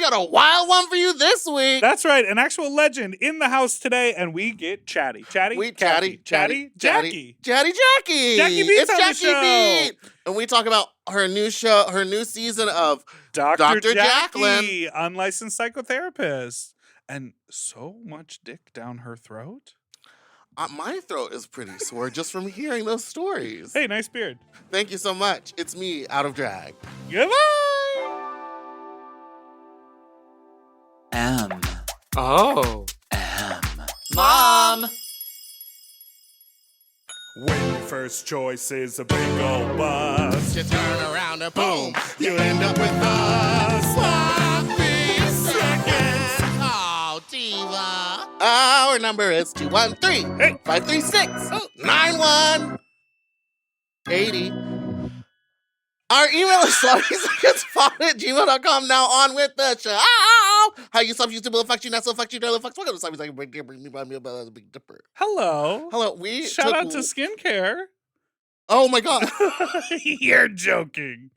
got a wild one for you this week. That's right, an actual legend in the house today, and we get chatty. Chatty? Chatty. Jackie. Jackie. Jackie Beats It's on the Jackie show. Beat. And we talk about her new show, her new season of Dr. Jacqueline. Jackie, unlicensed psychotherapist. And so much dick down her throat. My throat is pretty sore just from hearing those stories. Hey, nice beard. Thank you so much. It's me, Out of Drag. Goodbye. M. Oh. M. Mom! When your first choice is a big old bus, You turn around and boom, you end up with a sloppy seconds. Oh, diva. Our number is 213-536-9180. Our email is sloppysecondsfun@gmail.com. Now on with the show. How you subject to will affect you, not so affect you, don't affect you. Welcome to Sloppy Seconds. Bring me by me about the Big Dipper. hello. Hello, we Shout took- out to skincare. Oh my God. You're joking.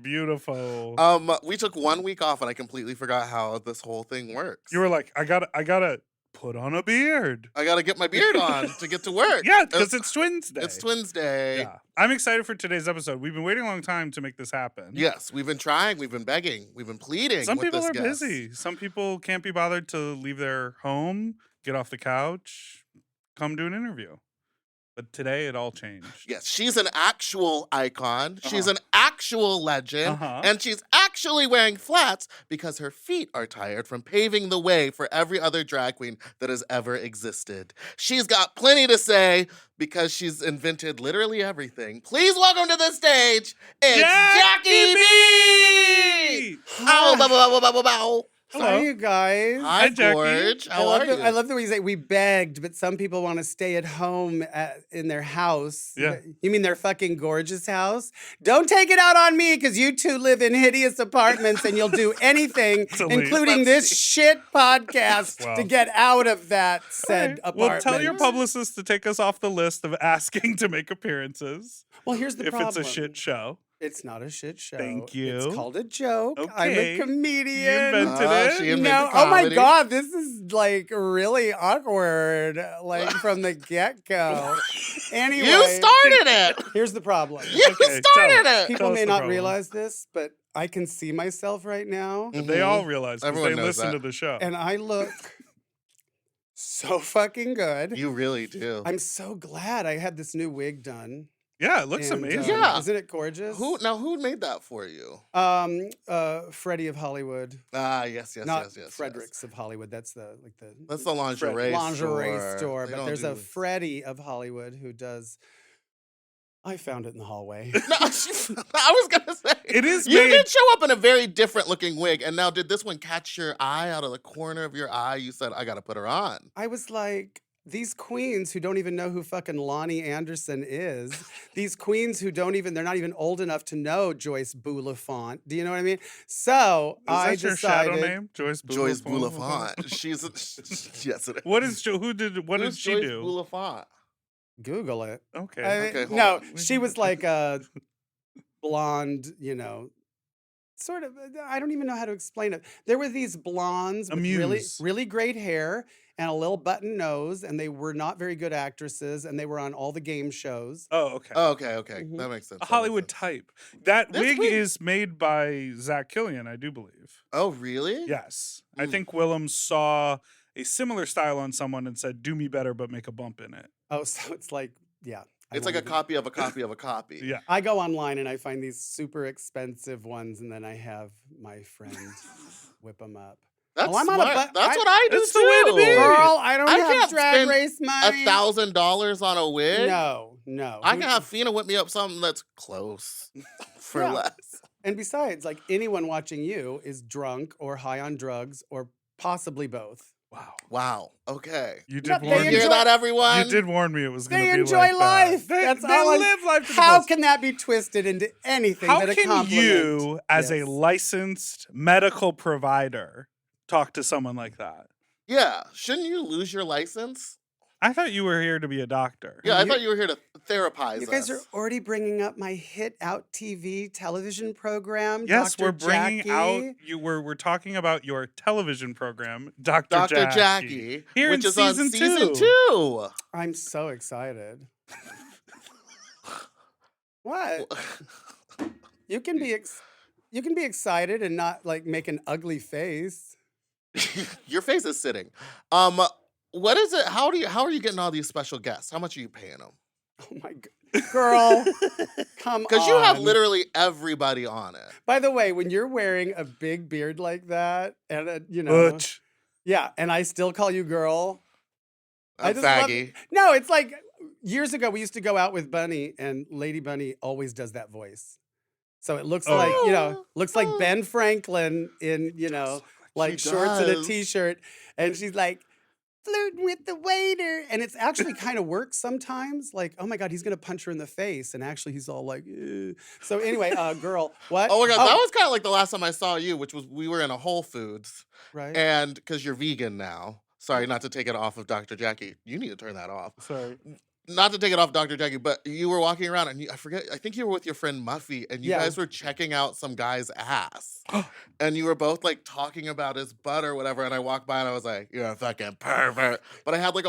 Beautiful. We took 1 week off and I completely forgot how this whole thing works. You were like, I gotta put on a beard. I gotta get my beard on to get to work. Yeah, because it's Twins Day. It's Twins Day. Yeah. I'm excited for today's episode. We've been waiting a long time to make this happen. Yes, we've been trying, we've been begging, we've been pleading. Some with people this are guest. busy. Some people can't be bothered to leave their home, get off the couch, come do an interview. But today it all changed. Yes, she's an actual icon. She's an actual legend. Uh-huh. And she's actually wearing flats because her feet are tired from paving the way for every other drag queen that has ever existed. She's got plenty to say because she's invented literally everything. Please welcome to the stage, it's Jackie B! Ow, bow, bow, bow, bow, bow, bow. Hello. Hi, you guys. Hi, Jackie. George. How are you? I love the way you say we begged, but some people want to stay at home in their house. Yeah. You mean their fucking gorgeous house? Don't take it out on me because you two live in hideous apartments and you'll do anything, To leave. including this shit podcast, Wow. to get out of that said All right. Well, apartment. tell your publicist to take us off the list of asking to make appearances Well, here's the if problem. it's a shit show. It's not a shit show. Thank you. It's called a joke. I'm Okay. a comedian. You invented it. She invented No, oh my comedy. God, this is like really awkward, like from the get go. Anyway, You started it. Here's the problem. You Okay, started tell it. People us may the not problem. realize this, but I can see myself right now, They all realize because Everyone they knows listen that. to the show. and I look so fucking good. You really do. I'm so glad I had this new wig done. Yeah, it looks And, amazing. Yeah. Isn't it gorgeous? Who made that for you? Freddie of Hollywood. Ah, yes, Not yes. Fredericks of Hollywood. That's the That's the lingerie lingerie store. They But don't there's a do- Freddie of Hollywood who does. I found it in the hallway. No, I was gonna say It is You made- did show up in a very different looking wig, and now did this one catch your eye out of the corner of your eye? You said, "I gotta put her on." I was like, these queens who don't even know who fucking Lonnie Anderson is, these queens who they're not even old enough to know Joyce Boulafont. Do you know what I mean? So Is I that your decided. shadow name? Joyce Boulafont? Joyce Boulafont. She's yes, it is. What is what did Who's she Joyce do? Boulafont? Google it. Okay. Okay, hold No, on. she was like a blonde, sort of. I don't even know how to explain it. There were these blondes with really, muse. really great hair and a little button nose, and they were not very good actresses, and they were on all the game shows. Oh, okay. Oh, okay. Mhm. That makes sense. A that makes Hollywood sense. type. That This wig wig- is made by Zach Killian, I do believe. Oh, really? Yes. I Mm. think Willem saw a similar style on someone and said, do me better, but make a bump in it. Oh, so it's like, yeah. I It's won't like a even- copy of a copy of a copy. Yeah. I go online and I find these super expensive ones, and then I have my friend whip them up. That's Oh, I'm on a smart. bu- That's I- what I do It's the too. way to be. Girl, I don't I have can't drag spend race money. $1,000 on a wig. No. I Who- can have Fina whip me up something that's close for Yeah. less. And besides, like anyone watching you is drunk or high on drugs or possibly both. Wow. Wow. Okay. You Yeah, did they warn You me. hear enjoy- that, everyone? You did warn me it was going They to be enjoy like that. life. They, That's they all I- live life to the How fullest. can that be twisted into anything How but a can compliment? you, as a Yes. licensed medical provider, talk to someone like that? Yeah. Shouldn't you lose your license? I thought you were here to be a doctor. Yeah, I You- thought you were here to therapize You guys are us. already bringing up my hit out TV television program, Yes, Dr. we're bringing out Jackie. we're talking about your television program, Dr. Dr. Jackie, Jackie, here which in is on season season 2. 2. I'm so excited. What? You can be excited and not like make an ugly face. Your face is sitting. What is it? How are you getting all these special guests? How much are you paying them? Oh my god. Girl, come Because you have on. literally everybody on it. By the way, when you're wearing a big beard like that and you know, Butch. yeah, and I still call you girl. I I'm just love faggy. No, it's like years ago we used to go out with Bunny and Lady Bunny always does that voice. So it looks Oh, like, yeah. you know, looks like Ben Franklin in, you know, like She shorts and a does. t-shirt. And she's like, flirting with the waiter. And it's actually kind of works sometimes. Like, oh my God, he's going to punch her in the face. And actually he's all like, "Ew." So anyway, girl, what? Oh my God, that was kind of like the last time I saw you, which was we were in a Whole Foods. right. And because you're vegan now. Sorry, not to take it off of Dr. Jackie. You need to turn that off. Sorry. Not to take it off Dr. Jackie, but you were walking around and I think you were with your friend Muffy and you Yeah. guys were checking out some guy's ass. And you were both like talking about his butt or whatever. And I walked by and I was like, you're a fucking pervert. But I had like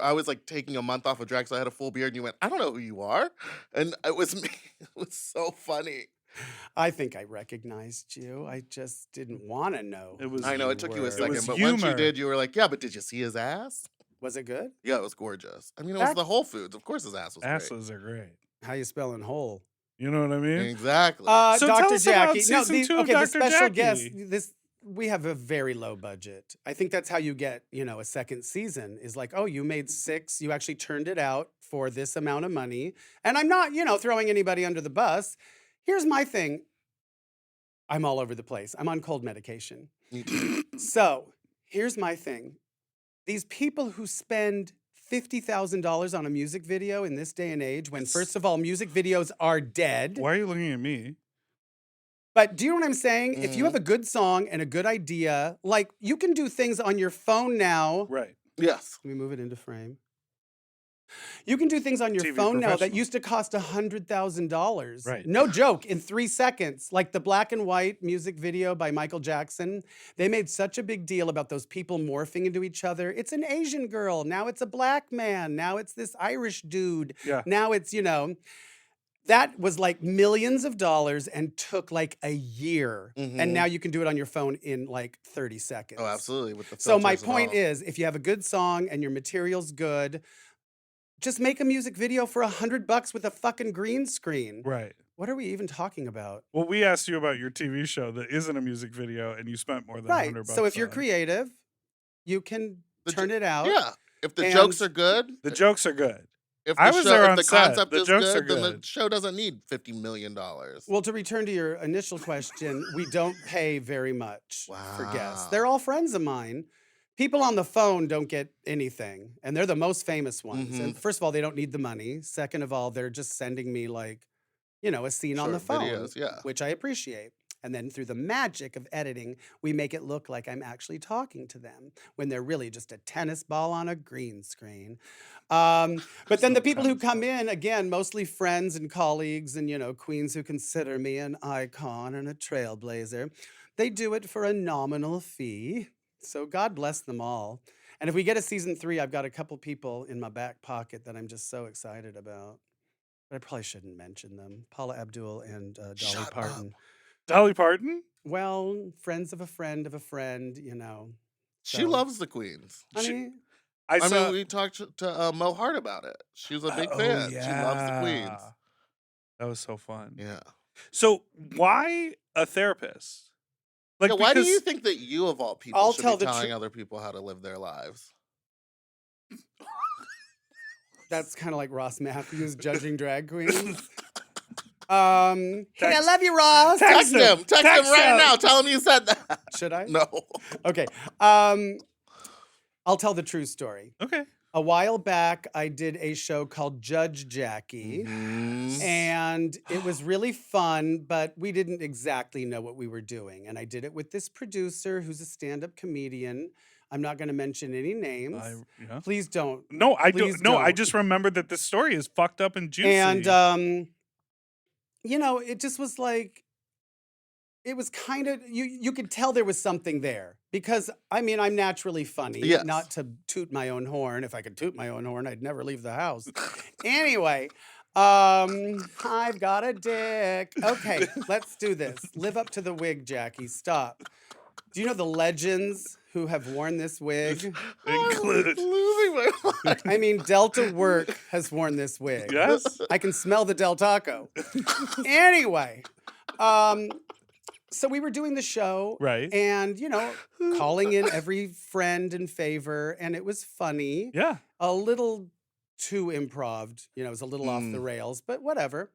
I was like taking a month off of drag, so I had a full beard and you went, I don't know who you are. And it was me. It was so funny. I think I recognized you. I just didn't want to know. It was I know who it took you were. a second, was but once you humor. did, you were like, yeah, but did you see his ass? Was it good? Yeah, it was gorgeous. I mean, it was That- the Whole Foods. Of course his ass was great. Asses are great. How you spelling whole? You know what I mean? Exactly. So tell Dr. us about Jackie. No, season 2 of okay, the Dr. special guest. Jackie. We have a very low budget. I think that's how you get, you know, a second season is like, oh, you made 6, you actually turned it out for this amount of money. And I'm not, you know, throwing anybody under the bus. Here's my thing. I'm all over the place. I'm on cold medication. Me too. So here's my thing. These people who spend $50,000 on a music video in this day and age, when first of all, music videos are dead. Why are you looking at me? But do you know what I'm saying? If you Mhm. have a good song and a good idea, like you can do things on your phone now. Right. Yes. Let me move it into frame. You can do things on your TV phone now that professional. used to cost $100,000. Right. No joke, in 3 seconds. Like the black and white music video by Michael Jackson. They made such a big deal about those people morphing into each other. It's an Asian girl. Now it's a black man. Now it's this Irish dude. Yeah. Now it's, you know, that was like millions of dollars and took like a year. Mhm. And now you can do it on your phone in like 30 seconds. Oh, absolutely. With the So my filters and point all. is, if you have a good song and your material's good, just make a music video for $100 with a fucking green screen. Right. What are we even talking about? Well, we asked you about your TV show that isn't a music video, and you spent more than Right. $100. So if you're on it. creative, you can The turn jo- it out. Yeah. If the and- jokes are good, the jokes are good. if the I was there if on the set. concept The is jokes are good, then the good. show doesn't need $50 million. Well, to return to your initial question, we don't pay very much for guests. Wow. They're all friends of mine. People on the phone don't get anything, and they're the most famous ones. And first of all, they don't need the money. Second of all, they're just sending me like, you know, a scene on the Short phone, videos, yeah. which I appreciate. And then through the magic of editing, we make it look like I'm actually talking to them when they're really just a tennis ball on a green screen. But then the people who come in, again, mostly friends and colleagues and, you know, queens who consider me an icon and a trailblazer, they do it for a nominal fee. So God bless them all. And if we get a season 3, I've got a couple people in my back pocket that I'm just so excited about. But I probably shouldn't mention them. Paula Abdul and Dolly Shut up. Parton. Dolly Parton? Well, friends of a friend, you know. She So, loves the Queens. I She- mean, I I saw. mean, we talked to Mo Hart about it. She was a big fan. She loves the Queens. That was so fun. Yeah. So why a therapist? Like, Yeah, why do because- you think that you, of all people, I'll should tell be the telling tru- other people how to live their lives? that's kind of like Ross Matthews judging drag queens. Hey, I Text- love you, Ross. Text him. Text him Text right him. now. Tell him you said that. Should I? No. Okay. I'll tell the true story. Okay. A while back, I did a show called Judge Jackie. Mhm. And it was really fun, but we didn't exactly know what we were doing. And I did it with this producer who's a stand-up comedian. I'm not going to mention any names. Yeah. Please don't. No, I Please don't. No, I don't. just remembered that this story is fucked up and juicy. And it just was like, it was kind of, you could tell there was something there because I'm naturally funny. Yes. Not to toot my own horn. If I could toot my own horn, I'd never leave the house. Anyway, I've got a dick. Okay, let's do this. Live up to the wig, Jackie. Stop. Do you know the legends who have worn this wig? Include. Losing my mind. Delta Work has worn this wig. Yes. I can smell the Del Taco. Anyway, so we were doing the show, Right. and calling in every friend and favor, and it was funny. Yeah. A little too improv, it was a little off the rails, but whatever.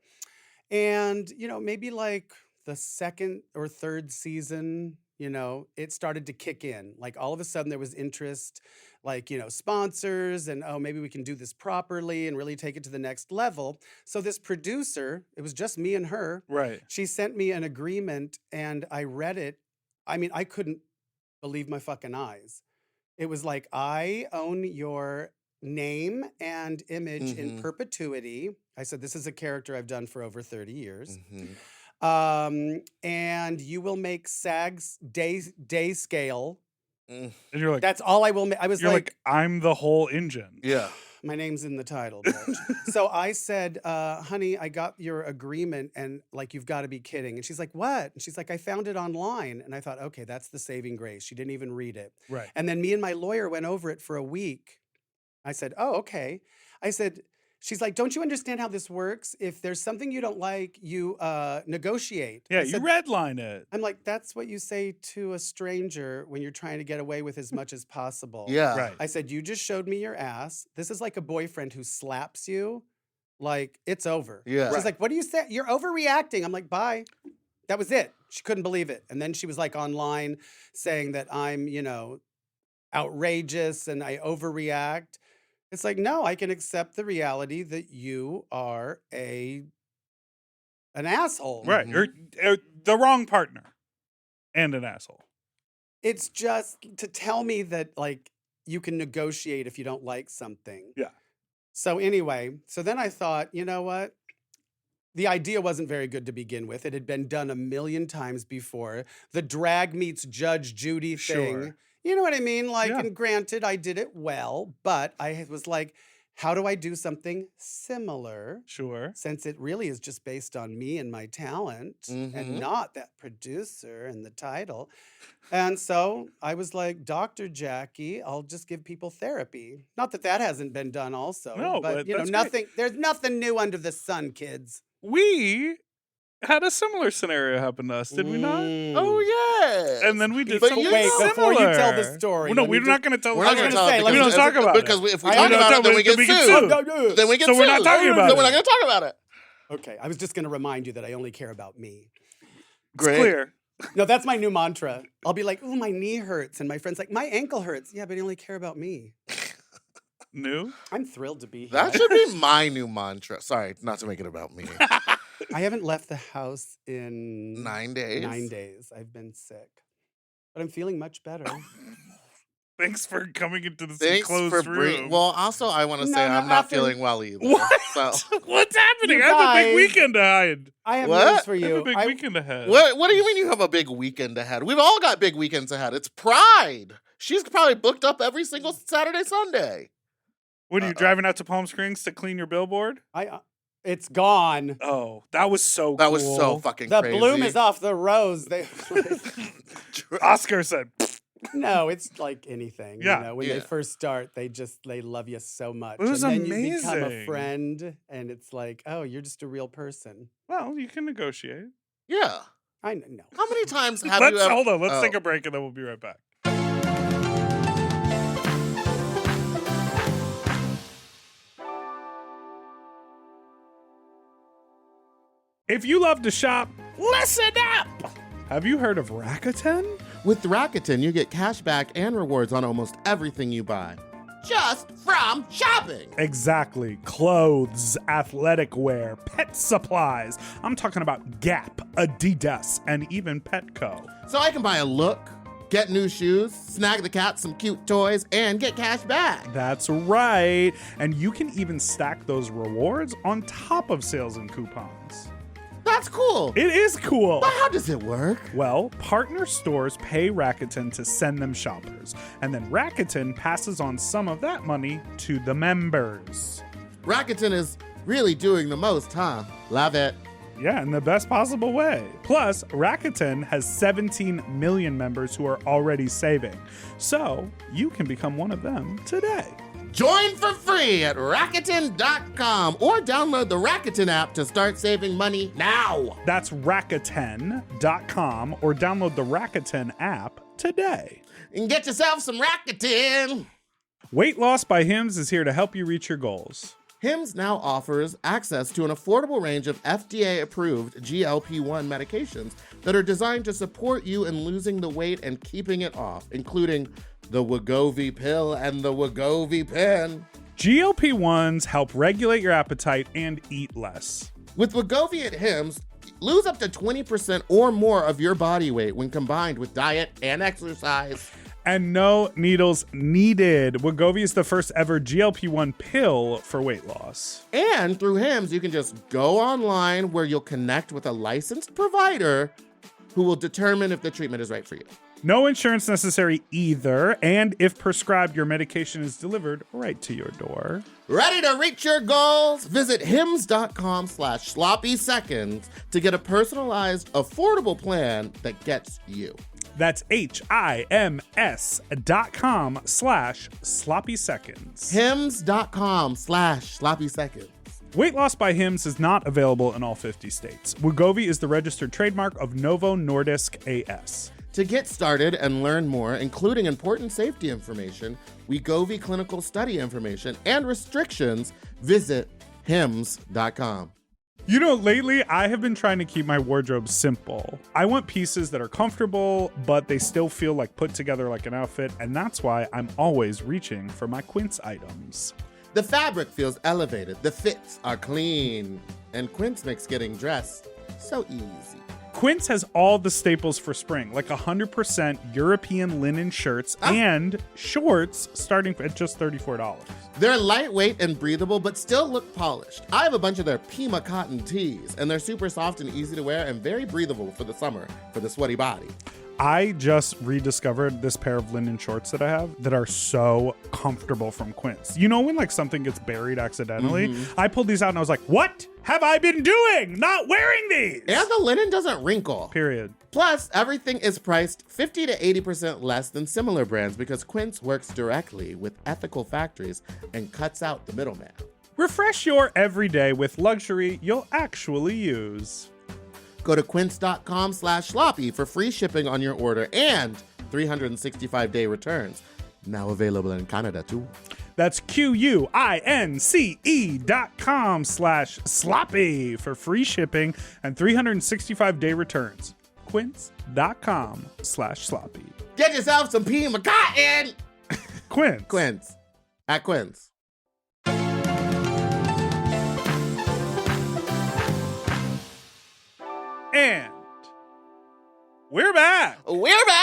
And maybe like the second or third season, it started to kick in. Like all of a sudden there was interest, like, sponsors and, oh, maybe we can do this properly and really take it to the next level. So this producer, it was just me and her. Right. She sent me an agreement and I read it. I couldn't believe my fucking eyes. It was like, I own your name and image in perpetuity. I said, this is a character I've done for over 30 years. And you will make SAG's day scale. And you're like, that's all I will make. I was you're like, I'm the whole engine. Yeah. My name's in the title, bitch. So I said, honey, I got your agreement and like, you've got to be kidding. And she's like, what? And she's like, I found it online. And I thought, okay, that's the saving grace. She didn't even read it. Right. And then me and my lawyer went over it for a week. I said, oh, okay. I said, she's like, don't you understand how this works? If there's something you don't like, you negotiate. Yeah, I said, you redline it. I'm like, that's what you say to a stranger when you're trying to get away with as much as possible. Yeah. Right. I said, you just showed me your ass. This is like a boyfriend who slaps you. Like, it's over. Yeah. She's Right. like, what do you say? You're overreacting. I'm like, bye. That was it. She couldn't believe it. And then she was like online saying that I'm, outrageous and I overreact. It's like, no, I can accept the reality that you are an asshole. Right. You're the wrong partner and an asshole. It's just to tell me that, like, you can negotiate if you don't like something. Yeah. So anyway, so then I thought, you know what? The idea wasn't very good to begin with. It had been done a million times before. The drag meets Judge Judy thing. Sure. You know what I mean? Like, Yeah. and granted, I did it well, but I was like, how do I do something similar? Sure. Since it really is just based on me and my talent and not that producer and the title. And so I was like, Dr. Jackie, I'll just give people therapy. Not that that hasn't been done also. No, but that's great. nothing, there's nothing new under the sun, kids. We had a similar scenario happen to us, did we not? Oh, yeah. And then we did But something you Wait, know- before you tell the similar. story. Well, no, let we're me not going to tell We're the not going to gonna talk say, about let it me don't just- talk about because it. if we I talk don't about know, it, then we then get we get sued. sued. Then we get So sued. we're not talking about Then we're it. not going to talk about it. Okay, I was just going to remind you that I only care about me. It's clear. No, that's my new mantra. I'll be like, ooh, my knee hurts. And my friend's like, my ankle hurts. Yeah, but you only care about me. New? I'm thrilled to be here. That should be my new mantra. Sorry, not to make it about me. I haven't left the house in 9 days. 9 days. I've been sick. But I'm feeling much better. Thanks for coming into this Thanks enclosed for room. Well, also, I want to No, say no, I'm not after- feeling well either. What? So, What's happening? You I have a big guys- weekend ahead. I have What? news for I have you. a big weekend ahead. what do you mean you have a big weekend ahead? We've all got big weekends ahead. It's Pride. She's probably booked up every single Saturday, Sunday. What are you driving out to Palm Springs to clean your billboard? It's gone. Oh, that was so That cool. was so fucking The crazy. bloom is off the rose. Oscar said, No, it's like anything. Yeah. You know, when Yeah. they first start, they love you so much. It was and then you become a amazing. friend, and it's like, oh, you're just a real person. well, you can negotiate. Yeah. I know. How many times have you ever... Hold on. Let's Oh. take a break and then we'll be right back. If you love to shop, listen up! Have you heard of Rakuten? With Rakuten, you get cash back and rewards on almost everything you buy. Just from shopping. Exactly. Clothes, athletic wear, pet supplies. I'm talking about Gap, Adidas, and even Petco. So I can buy a look, Get new shoes, snag the cat some cute toys, and get cash back. That's right. And you can even stack those rewards on top of sales and coupons. That's cool. It is cool. But how does it work? Well, partner stores pay Rakuten to send them shoppers, and then Rakuten passes on some of that money to the members. Rakuten is really doing the most, huh? Love it. Yeah, in the best possible way. Plus, Rakuten has 17 million members who are already saving. So, you can become one of them today. Join for free at Rakuten.com or download the Rakuten app to start saving money now. That's Rakuten.com or download the Rakuten app today. And get yourself some Rakuten. Weight Loss by Hims is here to help you reach your goals. Hims now offers access to an affordable range of FDA-approved GLP-1 medications that are designed to support you in losing the weight and keeping it off, including the Wegovy pill and the Wegovy pen. GLP-1s help regulate your appetite and eat less. With Wegovy at Hims, lose up to 20% or more of your body weight when combined with diet and exercise. And no needles needed. Wegovy is the first ever GLP-1 pill for weight loss. And through Hims, you can just go online where you'll connect with a licensed provider who will determine if the treatment is right for you. No insurance necessary either, and if prescribed, your medication is delivered right to your door. Ready to reach your goals? Visit hims.com/sloppyseconds to get a personalized, affordable plan that gets you. That's HIMS.com/sloppy-seconds. hims.com/sloppyseconds. Weight Loss by Hims is not available in all 50 states. Wegovy is the registered trademark of Novo Nordisk AS. To get started and learn more, including important safety information, Wegovy clinical study information, and restrictions, visit hims.com. You know, lately I have been trying to keep my wardrobe simple. I want pieces that are comfortable, but they still feel like put together like an outfit, and that's why I'm always reaching for my Quince items. The fabric feels elevated, the fits are clean, and Quince makes getting dressed so easy. Quince has all the staples for spring, like 100% European linen shirts and shorts starting at just $34. They're lightweight and breathable, but still look polished. I have a bunch of their Pima cotton tees, and they're super soft and easy to wear and very breathable for the summer, for the sweaty body. I just rediscovered this pair of linen shorts that I have that are so comfortable from Quince. You know when like something gets buried accidentally? I pulled these out and I was like, what have I been doing? Not wearing these! And the linen doesn't wrinkle. Period. Plus, everything is priced 50 to 80% less than similar brands because Quince works directly with ethical factories and cuts out the middleman. Refresh your everyday with luxury you'll actually use. Go to quince.com/sloppy for free shipping on your order and 365-day returns. Now available in Canada too. That's QUINCE.com/sloppy for free shipping and 365-day returns. Quince.com/sloppy. Get yourself some Pima cotton! Quince. Quince. At Quince. And we're back. We're back!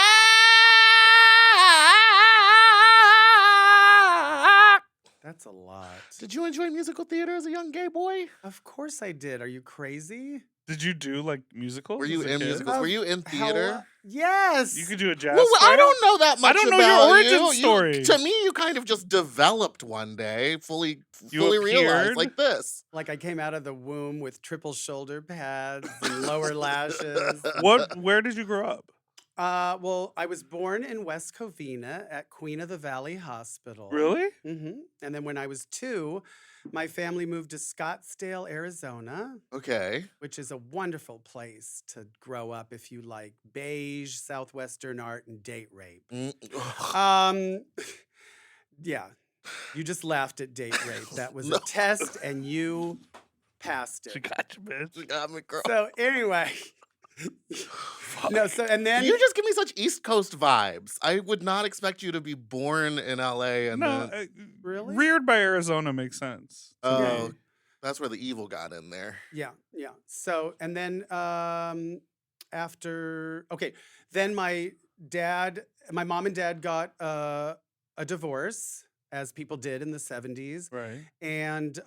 That's a lot. Did you enjoy musical theater as a young gay boy? Of course I did. Are you crazy? Did you do like musicals? Were you as a in kid? musicals? Were you in theater? Yes. You could do a jazz. Well, I square? don't know that much I don't know about your origin you. story. To me, you kind of just developed one day, fully You realized appeared? like this. Like I came out of the womb with triple shoulder pads and lower lashes. Where did you grow up? Well, I was born in West Covina at Queen of the Valley Hospital. Really? And then when I was 2, my family moved to Scottsdale, Arizona, Okay. which is a wonderful place to grow up if you like beige, Southwestern art, and date rape. Yeah, you just laughed at date rape. That was a test, and you passed She it. got you, bitch. You got me, girl. So anyway, no. So and then You just give me such East Coast vibes. I would not expect you to be born in LA and No, then Really? reared by Arizona makes sense. oh, that's where the evil got in there. Yeah. So and then after then my my mom and dad got a divorce, as people did in the 70s. Right. And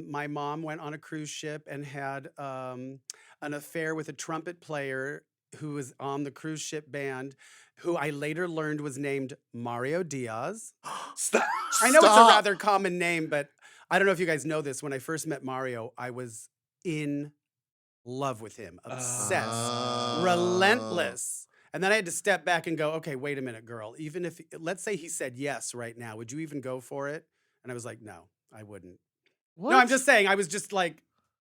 my mom went on a cruise ship and had an affair with a trumpet player who was on the cruise ship band, who I later learned was named Mario Diaz. Stop. I know it's a rather common name, but I don't know if you guys know this. When I first met Mario, I was in love with him, obsessed, relentless. And then I had to step back and go, okay, wait a minute, girl. Even if, let's say he said yes right now, would you even go for it? And I was like, no, I wouldn't. What? No, I'm just saying, I was just like,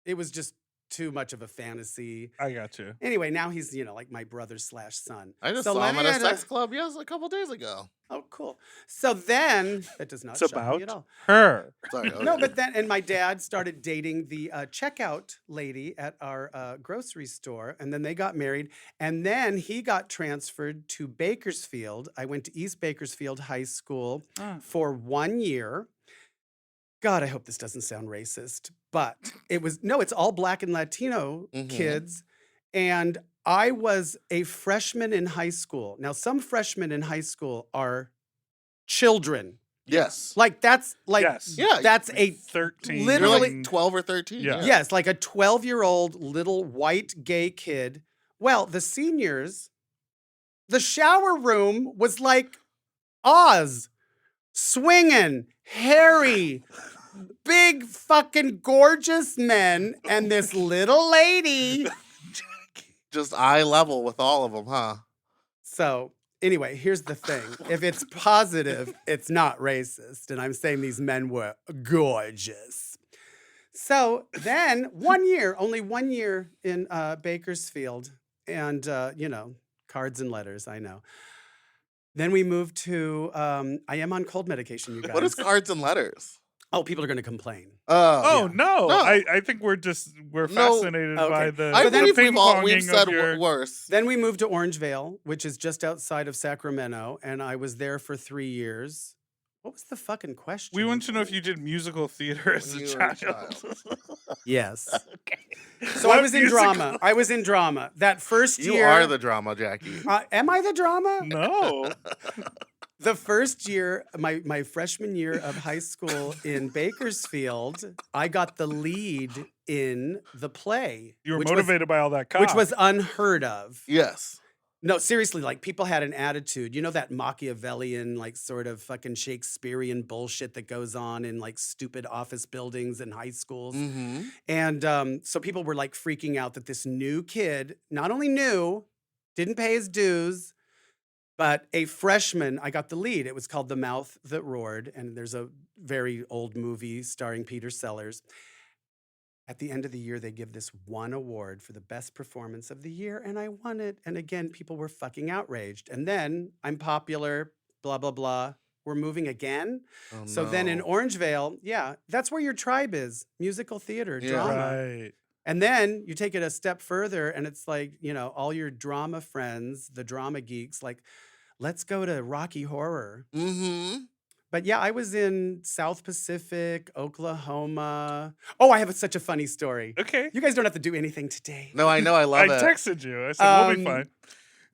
it was just too much of a fantasy. I got you. Anyway, now he's, like my brother/son. I just So saw him at Lenny a had sex club, a couple days ago. Oh, cool. So then, that does not It's shock me at about all. her. Sorry. No, okay. but then, and my dad started dating the checkout lady at our grocery store, and then they got married, and then he got transferred to Bakersfield. I went to East Bakersfield High School for 1 year. God, I hope this doesn't sound racist, but it's all Black and Latino kids, and I was a freshman in high school. Now, some freshmen in high school are children. Yes. Like that's like Yes. Yeah. that's a 13. You're literally like 12 or 13. Yeah. yes, like a 12-year-old little white gay kid. Well, the seniors, the shower room was like Oz, swinging, hairy, big fucking gorgeous men, and this little lady. Just eye level with all of them, huh? So anyway, here's the thing. If it's positive, it's not racist. And I'm saying these men were gorgeous. So then only 1 year in Bakersfield. And, cards and letters, I know. Then we moved to, I am on cold medication, you guys. What is cards and letters? Oh, people are going to complain. Oh, yeah. no. No. I think we're fascinated by Okay. the I So then believe ping-ponging we've said of your... worse. Then we moved to Orangevale, which is just outside of Sacramento. And I was there for 3 years. What was the fucking question? We want to know if you did musical theater as When a you were a child. Yes. Okay. So I was in drama. I was in drama. That first You year. are the drama, Jackie. Am I the drama? No. The first year, my freshman year of high school in Bakersfield, I got the lead in the play. You were which motivated by all that cock. which was unheard of. Yes. No, seriously, like people had an attitude. You know that Machiavellian, like sort of fucking Shakespearean bullshit that goes on in like stupid office buildings and high schools. Mm-hmm. And so people were like freaking out that this new kid, not only new, didn't pay his dues, but a freshman, I got the lead. It was called The Mouth That Roared, and there's a very old movie starring Peter Sellers. At the end of the year, they give this one award for the best performance of the year, and I won it. And again, people were fucking outraged. And then I'm popular, blah, blah, blah. We're moving again. Oh, So then in no. Orangevale, that's where your tribe is, musical theater, Yeah. drama. Right. And then you take it a step further, and it's like, all your drama friends, the drama geeks, like, let's go to Rocky Horror. Mm-hmm. But yeah, I was in South Pacific, Oklahoma. Oh, I have such a funny story. Okay. You guys don't have to do anything today. No, I know. I love I it. texted you. I said, we'll be fine.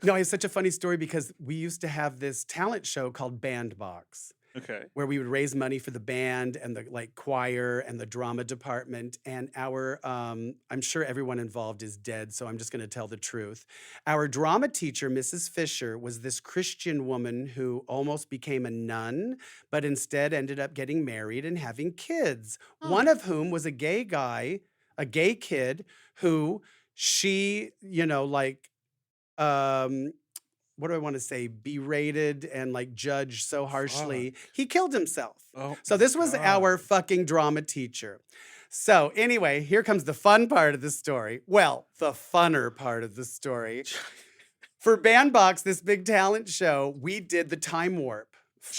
No, I have such a funny story because we used to have this talent show called Bandbox, Okay. where we would raise money for the band and the like choir and the drama department. And our, I'm sure everyone involved is dead, so I'm just going to tell the truth. Our drama teacher, Mrs. Fisher, was this Christian woman who almost became a nun, but instead ended up getting married and having kids. One of whom was a gay guy, a gay kid who she, what do I want to say, berated and like judged so harshly, he killed himself. Oh, So this was God. our fucking drama teacher. So anyway, here comes the fun part of the story. Well, the funner part of the story. For Bandbox, this big talent show, we did the time warp.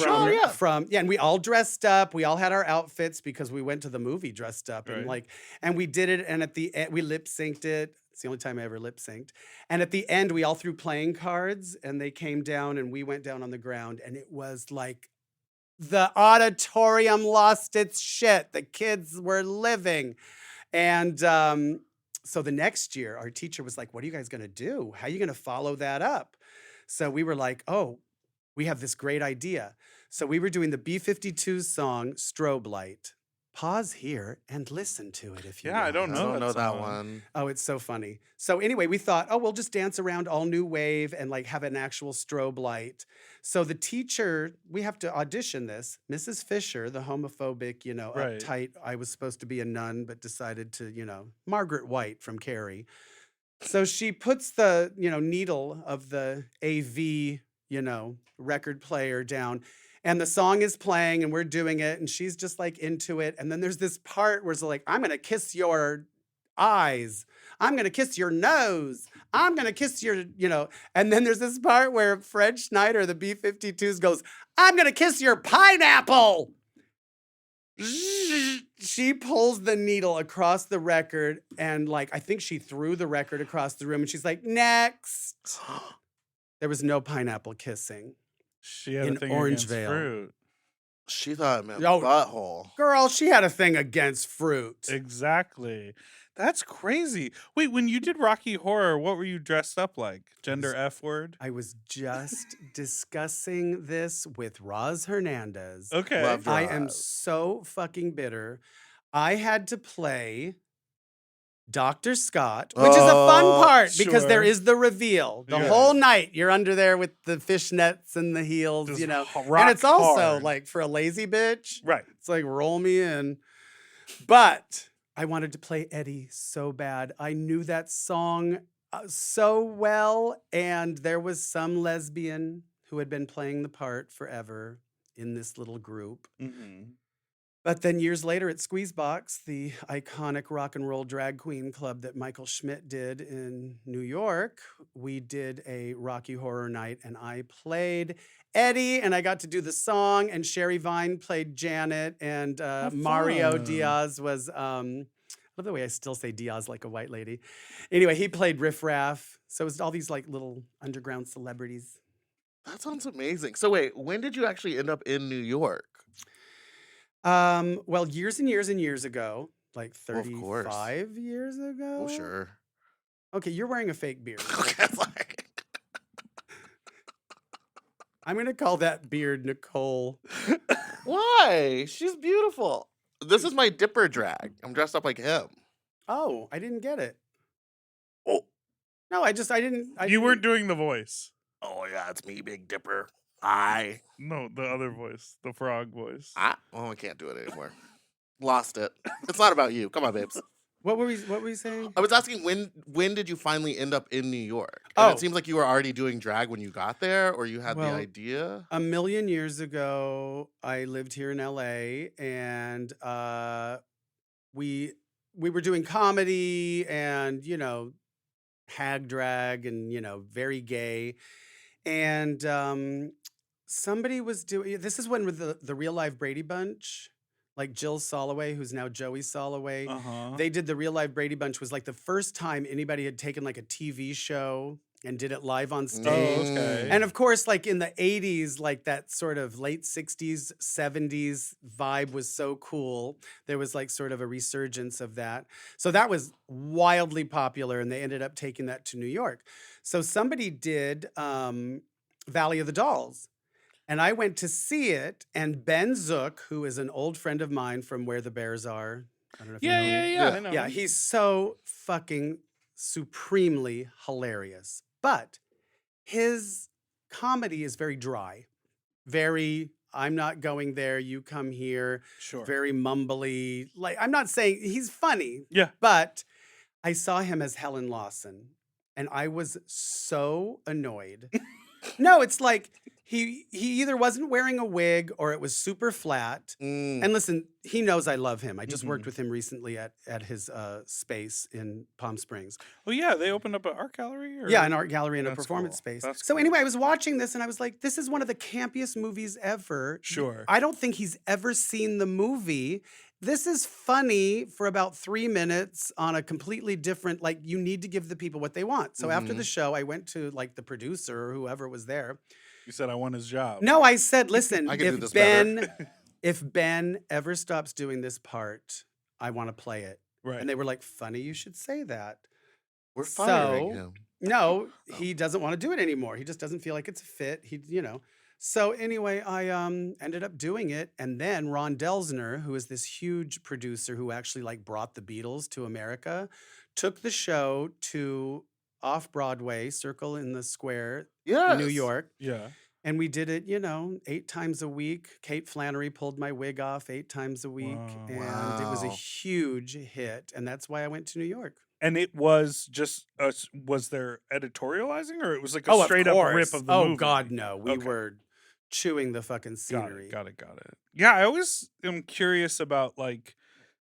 And we all dressed up. We all had our outfits because we went to the movie dressed up and we did it. And at the end, we lip synced it. It's the only time I ever lip synced. And at the end, we all threw playing cards and they came down and we went down on the ground. And it was like the auditorium lost its shit. The kids were living. And so the next year, our teacher was like, what are you guys going to do? How are you going to follow that up? So we were like, oh, we have this great idea. So we were doing the B-52's song, Strobe Light. Pause here and listen to it if you Yeah, I want. don't I know don't know that song. one. Oh, it's so funny. So anyway, we thought, oh, we'll just dance around all new wave and like have an actual strobe light. So the teacher, we have to audition this. Mrs. Fisher, the homophobic, Right. uptight, I was supposed to be a nun, but decided to, Margaret White from Carrie. So she puts the, needle of the AV, record player down. And the song is playing and we're doing it and she's just like into it. And then there's this part where it's like, I'm going to kiss your eyes. I'm going to kiss your nose. I'm going to kiss your, and then there's this part where Fred Schneider, the B-52s goes, I'm going to kiss your pineapple. She pulls the needle across the record and like, I think she threw the record across the room and she's like, next. There was no pineapple kissing. She had In a thing Orangevale. against fruit. She thought it meant Oh. butthole. Girl, she had a thing against fruit. Exactly. That's crazy. Wait, when you did Rocky Horror, what were you dressed up like? Gender F word? I was just discussing this with Roz Hernandez. Okay. Loved I am Roz. so fucking bitter. I had to play Dr. Scott, which is a fun Oh, part because there sure. is the reveal. The Yeah. whole night you're under there with the fishnets and the heels, Just And rock it's also hard. like for a lazy bitch, Right. it's like roll me in. But I wanted to play Eddie so bad. I knew that song so well. And there was some lesbian who had been playing the part forever in this little group. Mm-hmm. But then years later at Squeezebox, the iconic rock and roll drag queen club that Michael Schmidt did in New York, we did a Rocky Horror Night and I played Eddie and I got to do the song and Sherry Vine played Janet and Mario fun. Diaz was, I love the way I still say Diaz like a white lady. Anyway, he played Riff Raff. So it was all these like little underground celebrities. That sounds amazing. So wait, when did you actually end up in New York? Well, years and years and years ago, like Well, of course. 35 years ago. Oh, sure. Okay, you're wearing a fake beard. Okay, it's like, I'm gonna call that beard Nicole. why? She's beautiful. This is my dipper drag. I'm dressed up like him. Oh, I didn't get it. Oh, No, I didn't. You weren't doing the voice. oh yeah, it's me, Big Dipper. I. No, the other voice. The frog voice. Oh, I can't do it anymore. Lost it. It's not about you. Come on, babes. What were we saying? I was asking when did you finally end up in New York? And Oh. it seems like you were already doing drag when you got there, or you had the Well, idea. A million years ago, I lived here in LA, and we were doing comedy and hag drag and very gay, and somebody was doing. This is when the real life Brady Bunch, like Jill Soloway, who's now Joey Soloway. Uh-huh. They did the real life Brady Bunch was like the first time anybody had taken like a TV show and did it live on Oh, stage. okay. And of course, like in the 80s, like that sort of late 60s, 70s vibe was so cool. There was like sort of a resurgence of that. So that was wildly popular, and they ended up taking that to New York. So somebody did Valley of the Dolls. And I went to see it, and Ben Zook, who is an old friend of mine from Where the Bears Are. I don't know if you know him. Yeah. I know. Yeah, he's so fucking supremely hilarious. But his comedy is very dry, very, I'm not going there, you come here, Sure. very mumbly. Like, I'm not saying he's funny, Yeah. but I saw him as Helen Lawson, and I was so annoyed. No, it's like he either wasn't wearing a wig or it was super flat. Mm. And listen, he knows I love him. I just worked Mhm. with him recently at his space in Palm Springs. Oh yeah, they opened up an art gallery. Or? Yeah, an art gallery and a That's performance cool. space. That's So cool. anyway, I was watching this and I was like, this is one of the campiest movies ever. Sure. I don't think he's ever seen the movie. This is funny for about 3 minutes on a completely different, like, you need to give the people what they want. So after Mhm. the show, I went to like the producer or whoever was there. You said I want his job. No, I said, listen, I can do if this Ben better. if Ben ever stops doing this part, I want to play it. Right. And they were like, funny you should say that. We're firing So- him. No, he doesn't want to do it anymore. He just doesn't feel like it's a fit. So anyway, I ended up doing it, and then Ron Delsner, who is this huge producer who actually like brought the Beatles to America, took the show to off Broadway, Circle in the Square, New Yes. York. Yeah. And we did it, 8 times a week. Kate Flannery pulled my wig off 8 times a week. Wow. And it was a Wow. huge hit. And that's why I went to New York. And it was just was there editorializing, or it was like a Oh, of straight up rip course. of the Oh, movie? God, no. We Okay. were chewing the fucking scenery. Got it. Yeah, I always am curious about like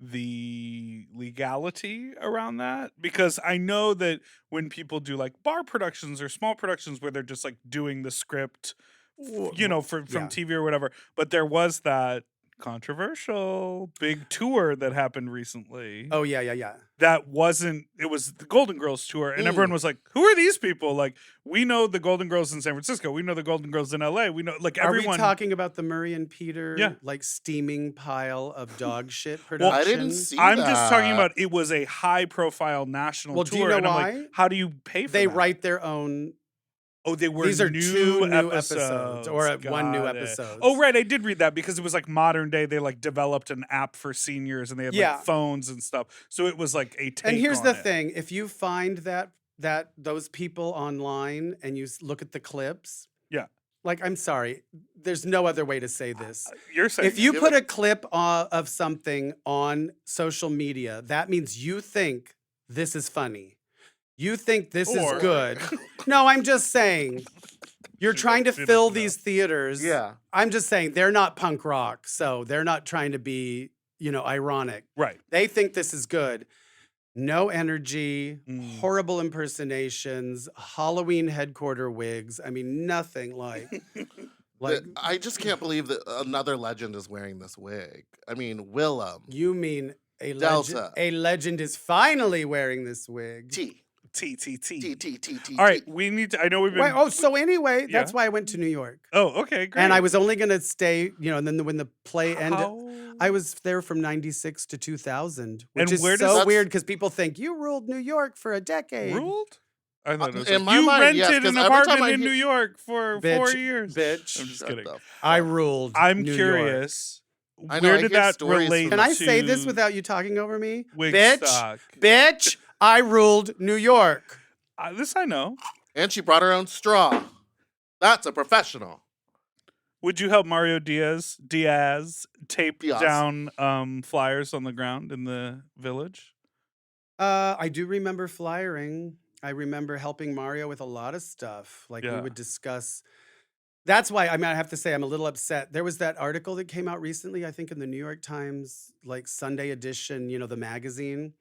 the legality around that, because I know that when people do like bar productions or small productions where they're just like doing the script, from Yeah. TV or whatever, but there was that controversial big tour that happened recently. Oh, yeah. That wasn't, it was the Golden Girls tour, and everyone was like, who are these people? Like, we know the Golden Girls in San Francisco, we know the Golden Girls in LA, we know, like, everyone. Are we talking about the Murray and Peter, Yeah. like, steaming pile of dog shit Well, production? I didn't see I'm that. just talking about it was a high profile national Well, tour. do you know and I'm why? like, how do you pay for They that? write their own. Oh, they were These are new 2 new episodes. episodes, or one new Got it. episode. Oh, right. I did read that because it was like modern day. They like developed an app for seniors and they had Yeah. like phones and stuff. So it was like a take And here's on the it. thing: if you find that those people online and you look at the clips, Yeah. like, I'm sorry, there's no other way to say this. You're saying If you Give put it- a clip of something on social media, that means you think this is funny. You think this Or- is good. No, I'm just saying. You're trying to Fit it fill up. these theaters. Yeah. I'm just saying they're not punk rock, so they're not trying to be, ironic. right. They think this is good. No energy, Mm. horrible impersonations, Halloween headquarter wigs. I mean, nothing like. I just can't believe that another legend is wearing this wig. I mean, Willem. You mean a legend? Delta. A legend is finally wearing this wig. T. T. T. All right. We need to, I know we've been. Wait, so anyway, that's Yeah. why I went to New York. Oh, okay. Great. And I was only going to stay, and then when the play ended, How- I was there from 96 to 2000, which And is where does so that- weird because people think you ruled New York for a decade. ruled? I thought it was In like, my you mind, yes, rented 'cause an every time apartment I in hear- New York for Bitch, 4 years. bitch. I'm just Shut kidding. the I fuck. ruled. I'm New York. curious. I know, Where I did hear that stories relate? from Can I say this to without you talking over me? Wigstock? Bitch, I ruled New York. This I know. And she brought her own straw. That's a professional. Would you help Mario Diaz tape Diaz. down flyers on the ground in the village? I do remember flyering. I remember helping Mario with a lot of stuff. Like we Yeah. would discuss. That's why I have to say I'm a little upset. There was that article that came out recently, I think in the New York Times, like Sunday edition, the magazine.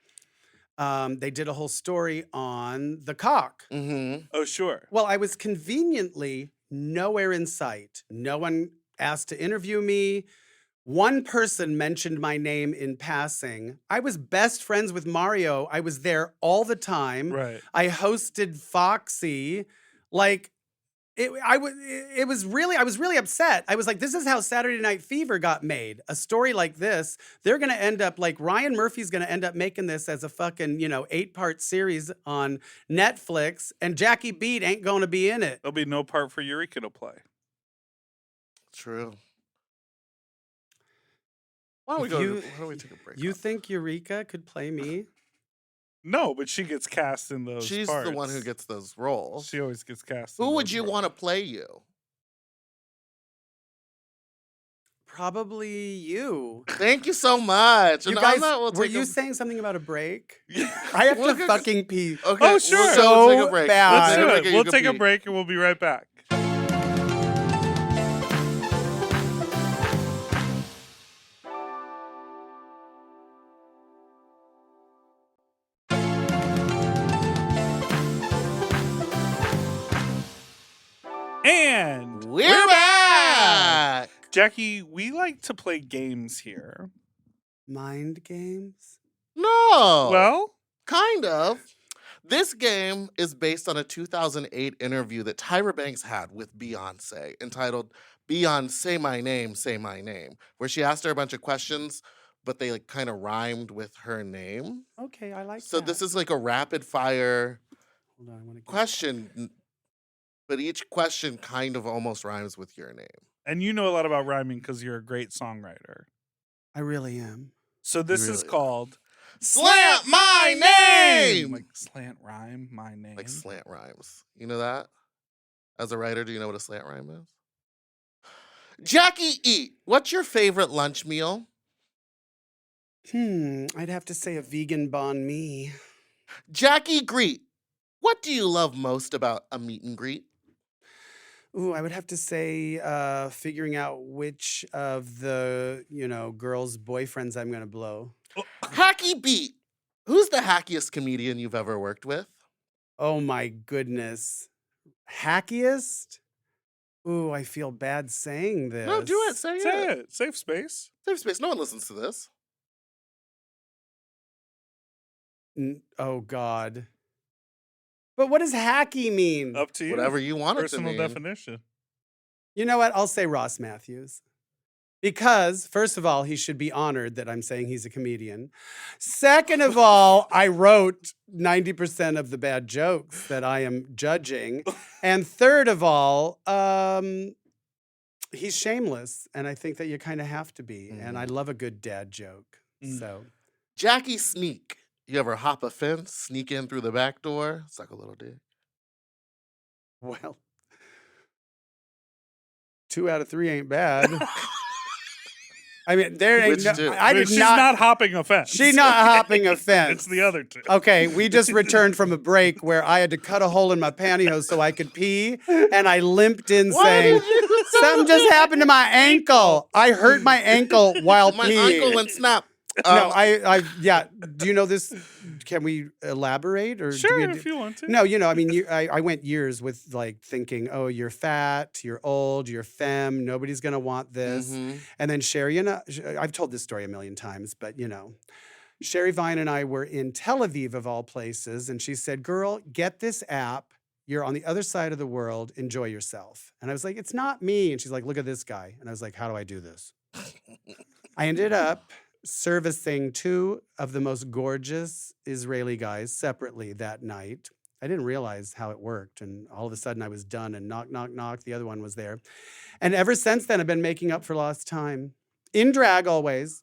They did a whole story on the cock. Mm-hmm. Oh, sure. Well, I was conveniently nowhere in sight. No one asked to interview me. One person mentioned my name in passing. I was best friends with Mario. I was there all the time. Right. I hosted Foxy. Like I was really upset. I was like, this is how Saturday Night Fever got made. A story like this, they're going to end up like Ryan Murphy's going to end up making this as a fucking, 8-part series on Netflix, and Jackie Beat ain't going to be in it. There'll be no part for Eureka to play. True. Why don't we If why don't we take a break? You think Eureka could play me? No, but she gets cast in those She's parts. the one who gets those roles. She always gets cast. in Who would those you roles. want to play you? Probably you. Thank you so much. You And on guys, that, we'll were take you a- saying something about a break? I have We'll to get- fucking pee. Okay. Oh, sure. We'll So take a break. bad. Let's do We'll it. take We'll you take a pee. break and we'll be right back. And We're back. Jackie, we like to play games here. Mind games? No. Well, kind of. This game is based on a 2008 interview that Tyra Banks had with Beyonce entitled Beyonce Say My Name, where she asked her a bunch of questions, but they like kind of rhymed with her name. Okay, I like So that. this is like a rapid fire Hold on, I want to get. Question, but each question kind of almost rhymes with your name. And you know a lot about rhyming because you're a great songwriter. I really am. So this is really are. called Slant my name! like slant rhyme my name. Like slant rhymes. You know that? As a writer, do you know what a slant rhyme is? Jackie E, what's your favorite lunch meal? I'd have to say a vegan banh mi. Jackie Greet, what do you love most about a meet and greet? Ooh, I would have to say figuring out which of the, girls' boyfriends I'm going to blow. Hacky Beat, who's the hackiest comedian you've ever worked with? Oh my goodness. Hackiest? Ooh, I feel bad saying this. No, do it. Say Say it. it. Safe space. Safe space. No one listens to this. Oh God. But what does hacky mean? Up to you. Whatever you want it to Personal mean. definition. You know what? I'll say Ross Matthews. Because, first of all, he should be honored that I'm saying he's a comedian. Second of all, I wrote 90% of the bad jokes that I am judging. And third of all, he's shameless. And I think that you kind of have to be. And I love a good dad joke. So, Jackie Sneak, you ever hop a fence, sneak in through the back door, suck a little dick? well, 2 out of 3 ain't bad. I mean, there ain't Which no. two? I did She's not hopping a fence. She's not hopping a fence. It's the other two. Okay, we just returned from a break where I had to cut a hole in my pantyhose so I could pee, and I limped in saying, something just happened to my ankle. I hurt my ankle while My peeing. uncle went snap. No, yeah. Do you know this? Can we elaborate? Or Sure, do we if you want to. No, I mean, I went years with like thinking, oh, you're fat, you're old, you're femme, nobody's gonna want this. And then Sherry and I've told this story a million times, but Sherry Vine and I were in Tel Aviv of all places, and she said, girl, get this app. You're on the other side of the world. Enjoy yourself. And I was like, it's not me. And she's like, look at this guy. And I was like, how do I do this? I ended up servicing 2 of the most gorgeous Israeli guys separately that night. I didn't realize how it worked. And all of a sudden I was done and knock, knock, knock. The other one was there. And ever since then, I've been making up for lost time. In drag always.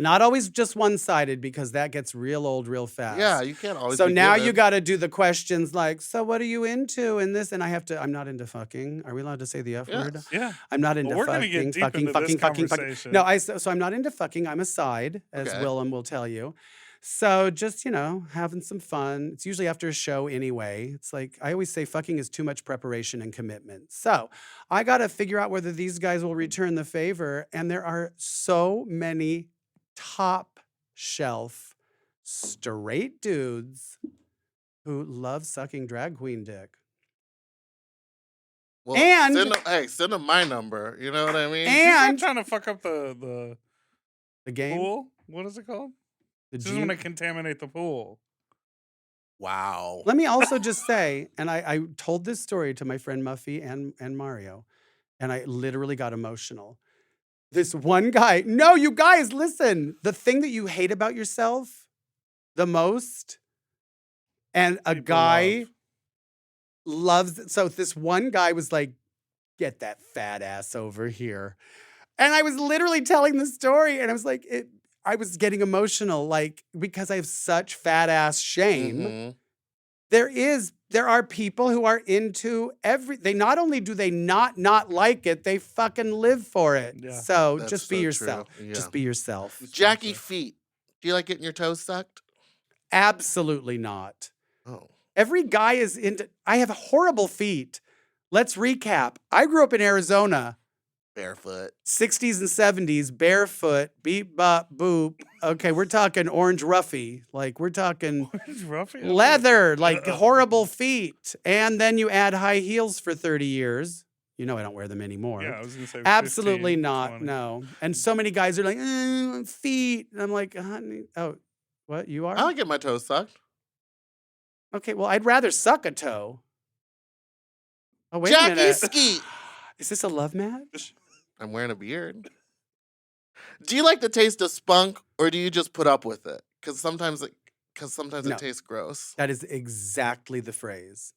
Not always just one-sided because that gets real old real fast. Yeah, you can't always. So be now given. you got to do the questions like, so what are you into in this? And I'm not into fucking. Are we allowed to say the F word? Yeah. I'm not into Well, we're gonna fucking, get deep fucking, into fucking, this fucking, fucking. conversation. No, so I'm not into fucking. I'm a side, as Okay. Willem will tell you. So just, having some fun. It's usually after a show anyway. It's like, I always say fucking is too much preparation and commitment. So I got to figure out whether these guys will return the favor. And there are so many top shelf straight dudes who love sucking drag queen dick. Well, And- send them my number. You know what I mean? She's not And trying to fuck up the the game, pool. What is it called? the She doesn't want to G. contaminate the pool. Wow. Let me also just say, and I told this story to my friend Muffy and Mario, and I literally got emotional. This one guy, no, you guys, listen. The thing that you hate about yourself the most, and a People guy loves it. So this one guy was like, get that fat ass over here. And I was literally telling the story, and I was like, I was getting emotional, like, because I have such fat ass shame. Mhm. There are people who are into they not only do they not like it, they fucking live for it. Yeah. So That's just be so yourself. true. Just Yeah. be yourself. Jackie Feet, do you like getting your toes sucked? Absolutely not. Oh. Every guy is into, I have horrible feet. Let's recap. I grew up in Arizona, Barefoot. 60s and 70s, barefoot, beep, bop, boop. Okay, we're talking orange roughy. Like, we're talking Ruffy? leather, like horrible feet. And then you add high heels for 30 years. I don't wear them anymore. Yeah, I was gonna say Absolutely 15, not. 20. No. And so many guys are like, feet. And I'm like, honey, oh, what? You are? I like getting my toes sucked. Okay, well, I'd rather suck a toe. Oh, wait a Jackie minute. Skeet. Is this a love match? I'm wearing a beard. Do you like the taste of spunk, or do you just put up with it? Because sometimes it Because sometimes No. it tastes gross. That is exactly the phrase.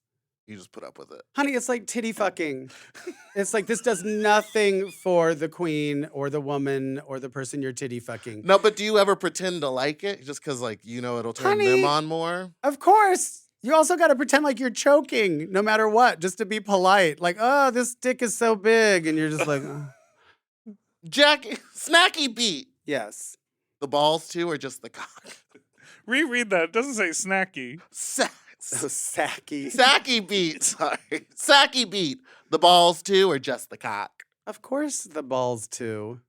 You just put up with it. Honey, it's like titty fucking. It's like this does nothing for the queen or the woman or the person you're titty fucking. No, but do you ever pretend to like it just because, like, you know it'll turn them Honey. on more? Of course. You also got to pretend like you're choking no matter what, just to be polite. Like, oh, this dick is so big. And you're just like, Snacky beat. yes. The balls too, or just the cock? Reread that. It doesn't say snacky. So sacky. Sacky beat. Sorry. Sacky beat. The balls too, or just the cock? Of course, the balls too.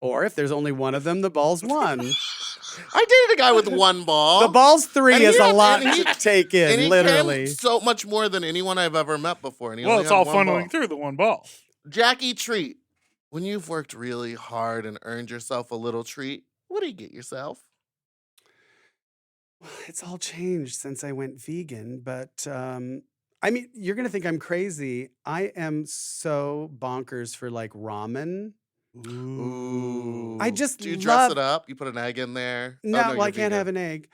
Or if there's only one of them, the balls one. I dated a guy with one ball. The balls three And is he a had- lot and he- to take and in, he literally. came so much more than anyone I've ever met before. And he Well, only it's had all one funneling ball. through the one ball. Jackie treat. When you've worked really hard and earned yourself a little treat, what do you get yourself? It's all changed since I went vegan, but I mean, you're gonna think I'm crazy. I am so bonkers for like ramen. Ooh. I just Do you dress love- it up? You put an egg in there? No, Oh, well, you're I can't vegan. have an egg.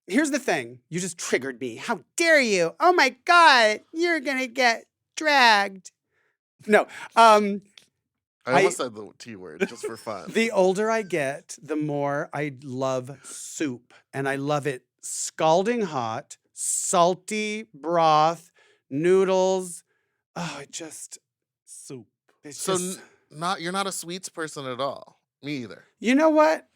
Here's the thing. You just triggered me. How dare you? Oh my God, you're gonna get dragged. No. I almost said the T word just for fun. The older I get, the more I love soup. And I love it scalding hot, salty broth, noodles. Oh, it just, Soup. it's So just, you're not a sweets person at all. Me either. you know what?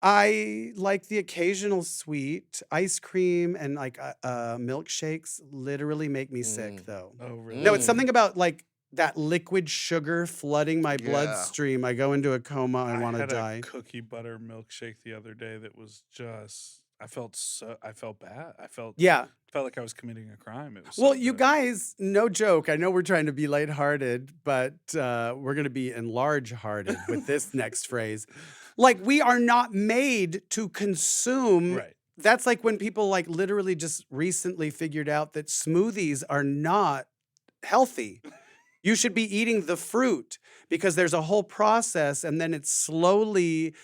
I like the occasional sweet. Ice cream and like milkshakes literally make me sick though. Oh, really? No, it's something about like that liquid sugar flooding my Yeah. bloodstream. I go into a coma. I want to had die. a cookie butter milkshake the other day that was just. I felt bad. I felt like I was committing a crime. It was so Well, you good. guys, no joke. I know we're trying to be lighthearted, but we're going to be enlarge-hearted with this next phrase. Like, we are not made to consume. Right. That's like when people like literally just recently figured out that smoothies are not healthy. You should be eating the fruit because there's a whole process and then it's slowly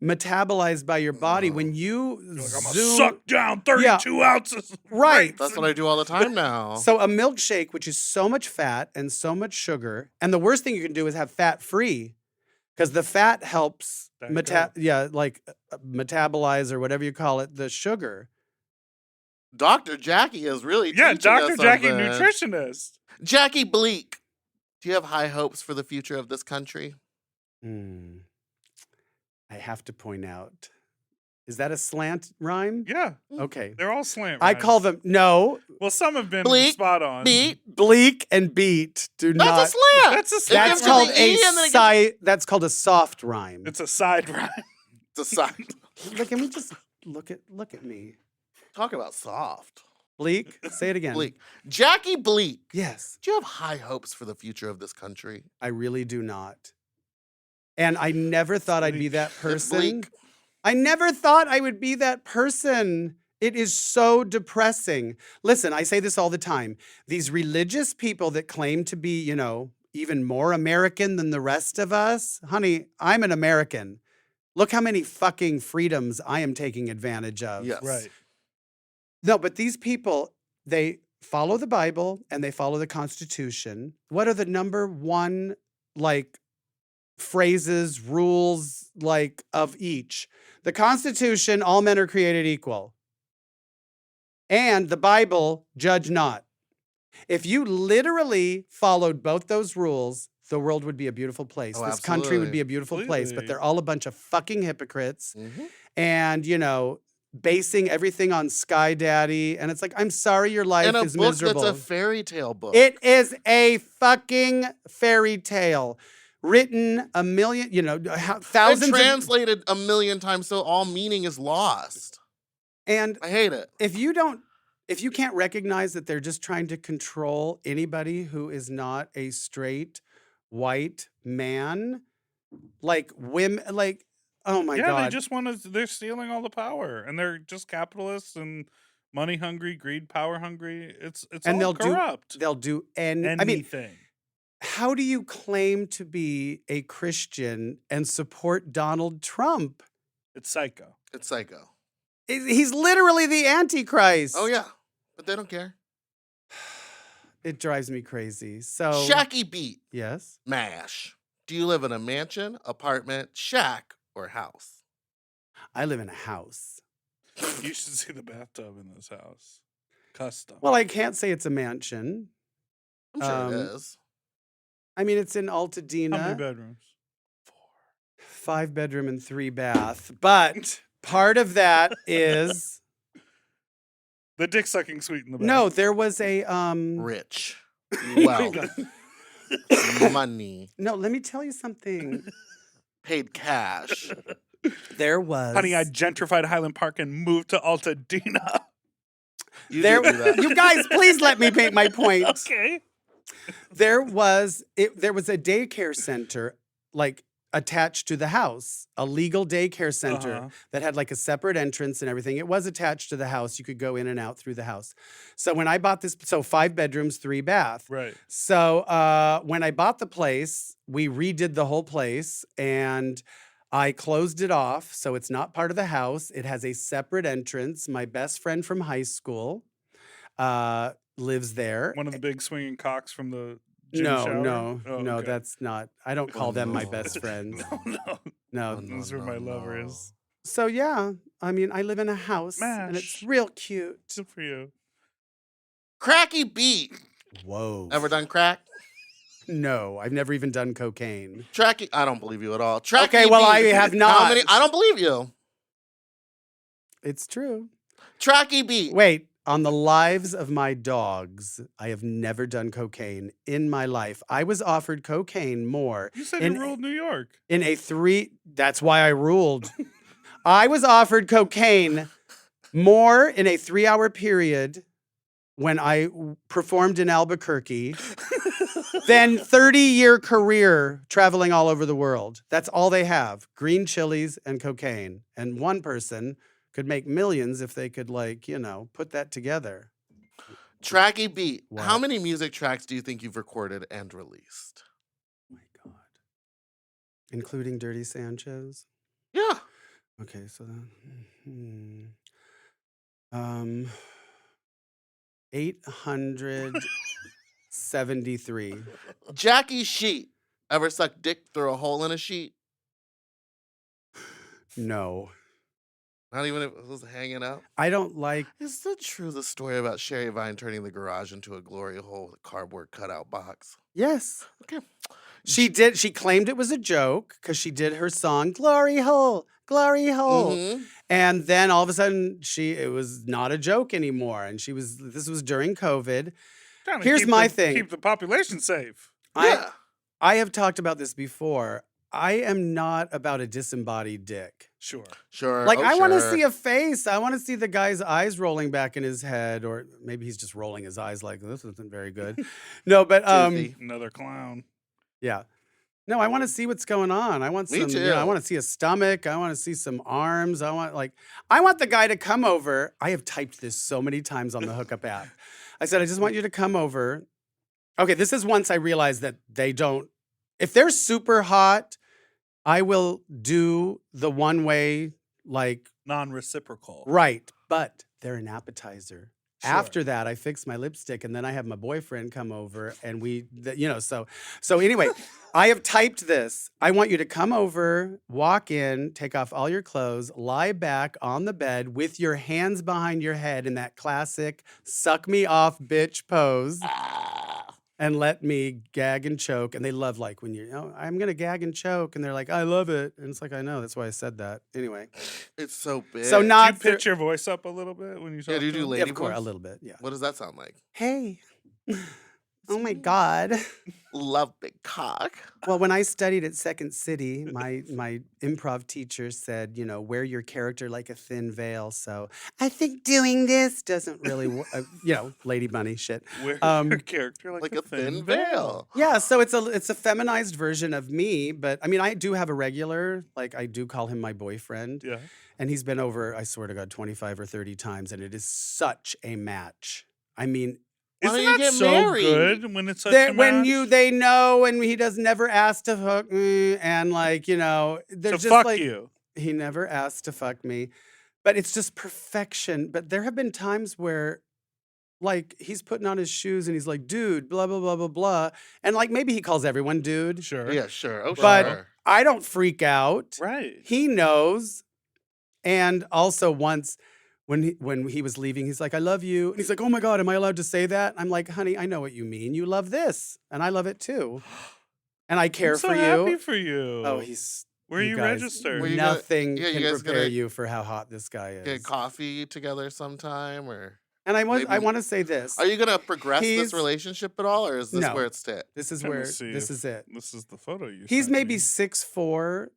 metabolized by your body. When you You're like, I'm gonna zoom, suck down 32 ounces. of Right. grapes That's and- what I do all the time now. So a milkshake, which is so much fat and so much sugar, and the worst thing you can do is have fat free, because the fat helps metabolize or whatever you call it, the sugar. Dr. Jackie is really Yeah, teaching us Dr. Jackie, something. nutritionist. Jackie Bleak, do you have high hopes for the future of this country? I have to point out, is that a slant rhyme? Yeah, Okay. they're all slant. I call them no Well, some have been Bleak, spot on. Beat. bleak and beat. Do That's not. a slant. That's a It slant. That's gives you called the E and then it gives- that's called a soft rhyme. It's a side rhyme. It's a side. Look, can we just look at me? Talk about soft. Bleak. Say it again. Bleak. Jackie Bleak, Yes. do you have high hopes for the future of this country? I really do not. And I never thought I'd be that It's person. bleak. I never thought I would be that person. It is so depressing. Listen, I say this all the time. These religious people that claim to be, even more American than the rest of us, honey, I'm an American. Look how many fucking freedoms I am taking advantage of. Yes. Right. No, but these people, they follow the Bible and they follow the Constitution. What are the number one, phrases, rules, of each? The Constitution, all men are created equal. And the Bible, judge not. If you literally followed both those rules, the world would be a beautiful place. Oh, This country would absolutely. be a beautiful place, but Completely. they're all a bunch of fucking hypocrites. Mhm. And, basing everything on Sky Daddy. And it's like, I'm sorry your life In a is book miserable. that's a fairy tale book. It is a fucking fairy tale written a million, And thousands of. translated a million times, so all meaning is lost. And I hate it. if you can't recognize that they're just trying to control anybody who is not a straight white man, women, oh my Yeah, God. they just want to. They're stealing all the power, and they're just capitalists and money hungry, greed, power hungry. It's And all they'll corrupt. do Anything. I mean, how do you claim to be a Christian and support Donald Trump? It's psycho. It's psycho. He's literally the Antichrist. Oh yeah, but they don't care. It drives me crazy. So Shacky beat. yes, Mash. Do you live in a mansion, apartment, shack, or house? I live in a house. You should see the bathtub in this house. Custom. Well, I can't say it's a mansion. I'm sure it Um, is. I mean, it's in How many Altadena, bedrooms? 5 bedroom and 3 bath. But part of that is The dick sucking suite in the back. no, there was a Rich. my Well, God. money. No, let me tell you something. Paid cash. There was Honey, I gentrified Highland Park and moved to Altadena. You there did do that. you guys please let me make my point. Okay. There was a daycare center like attached to the house, a legal daycare center Uh-huh. that had like a separate entrance and everything. It was attached to the house. You could go in and out through the house. So when I bought this, 5 bedrooms, 3 bath. Right. So when I bought the place, we redid the whole place and I closed it off. So it's not part of the house. It has a separate entrance. My best friend from high school lives there. One of the big swinging cocks from the gym No, shower? no, Oh, no, okay. that's not. I don't call them my no. best friends. No. No. Oh, no, That's where no, my lover no. is. So yeah, I mean, I live in a house and it's Mash. real cute. Good for you. Cracky beat. Whoa. Ever done crack? No, I've never even done cocaine. Tracky. I don't believe you at all. Tracky Okay, well, I beat. have How not. many? I don't believe you. It's true. Tracky beat. Wait, on the lives of my dogs, I have never done cocaine in my life. I was offered cocaine more You said in, you ruled New York. in a 3. That's why I ruled. I was offered cocaine more in a 3-hour period when I performed in Albuquerque than 30-year career traveling all over the world. That's all they have, green chilies and cocaine. And one person could make millions if they could, like, put that together. Tracky beat. What? How many music tracks do you think you've recorded and released? Oh my God. Including Dirty Sanchez? Yeah. Okay, so then, 873. Jackie Sheet. Ever sucked dick through a hole in a sheet? No. Not even if it was hanging out? I don't like. Is that true, the story about Sherry Vine turning the garage into a glory hole with a cardboard cutout box? Yes. Okay. She did. She claimed it was a joke because she did her song "Glory Hole, Glory Hole," Mhm. and then all of a sudden, it was not a joke anymore. And this was during COVID. Trying to Here's keep my the- thing. Keep the population safe. Yeah. I have talked about this before. I am not about a disembodied dick. Sure. Sure. Like, oh, I want to sure. see a face. I want to see the guy's eyes rolling back in his head, or maybe he's just rolling his eyes like this isn't very good. No, but Toothy. Another clown. yeah. No, I want to see what's going on. I want Me some. too. I want to see a stomach. I want to see some arms. I want the guy to come over. I have typed this so many times on the hookup app. I said, I just want you to come over. Okay, this is once I realized that they don't. If they're super hot, I will do the one way, like, Non-reciprocal. right, but they're an appetizer. Sure. After that, I fix my lipstick, and then I have my boyfriend come over, and so anyway, I have typed this. I want you to come over, walk in, take off all your clothes, lie back on the bed with your hands behind your head in that classic suck me off bitch pose. And let me gag and choke. And they love, like, when I'm going to gag and choke. And they're like, I love it. And it's like, I know. That's why I said that. Anyway. It's so big. So Do not you pitch your voice up a little bit when you talk? Yeah, do you to do him? lady of course, voice? a little bit, yeah. What does that sound like? Hey. Oh, my God. Love big cock. Well, when I studied at Second City, my improv teacher said, wear your character like a thin veil. So I think doing this doesn't really work. Lady Bunny shit. Where your character Like a thin veil. Yeah, so it's a feminized version of me, but I mean, I do have a regular, like, I do call him my boyfriend. Yeah. And he's been over, I swear to God, 25 or 30 times, and it is such a match. I mean, Why Isn't don't you that get so married? good when it's such they, a when match? they know, and he does never ask to hook me, and, like, there's So just fuck like you. he never asked to fuck me. but it's just perfection. But there have been times where, like, he's putting on his shoes and he's like, dude, blah, blah, blah, blah, blah. And, like, maybe he calls everyone dude. Sure. Yeah, sure. Oh, But sure. I don't freak out. Right. He knows. And also once when he was leaving, he's like, I love you. And he's like, oh my God, am I allowed to say that? I'm like, honey, I know what you mean. You love this. And I love it too. And I care I'm so for happy you. for you. Oh, he's Where are you guys, registered? Were you gonna- Nothing yeah, you can guys prepare gonna you for how hot this guy Get is. coffee together sometime, or And I maybe- want to say this. are you gonna progress He's- this relationship at all, or is this No. where it's at? This is Trying to where see this if is it. This is the photo you He's sent maybe me. 6'4"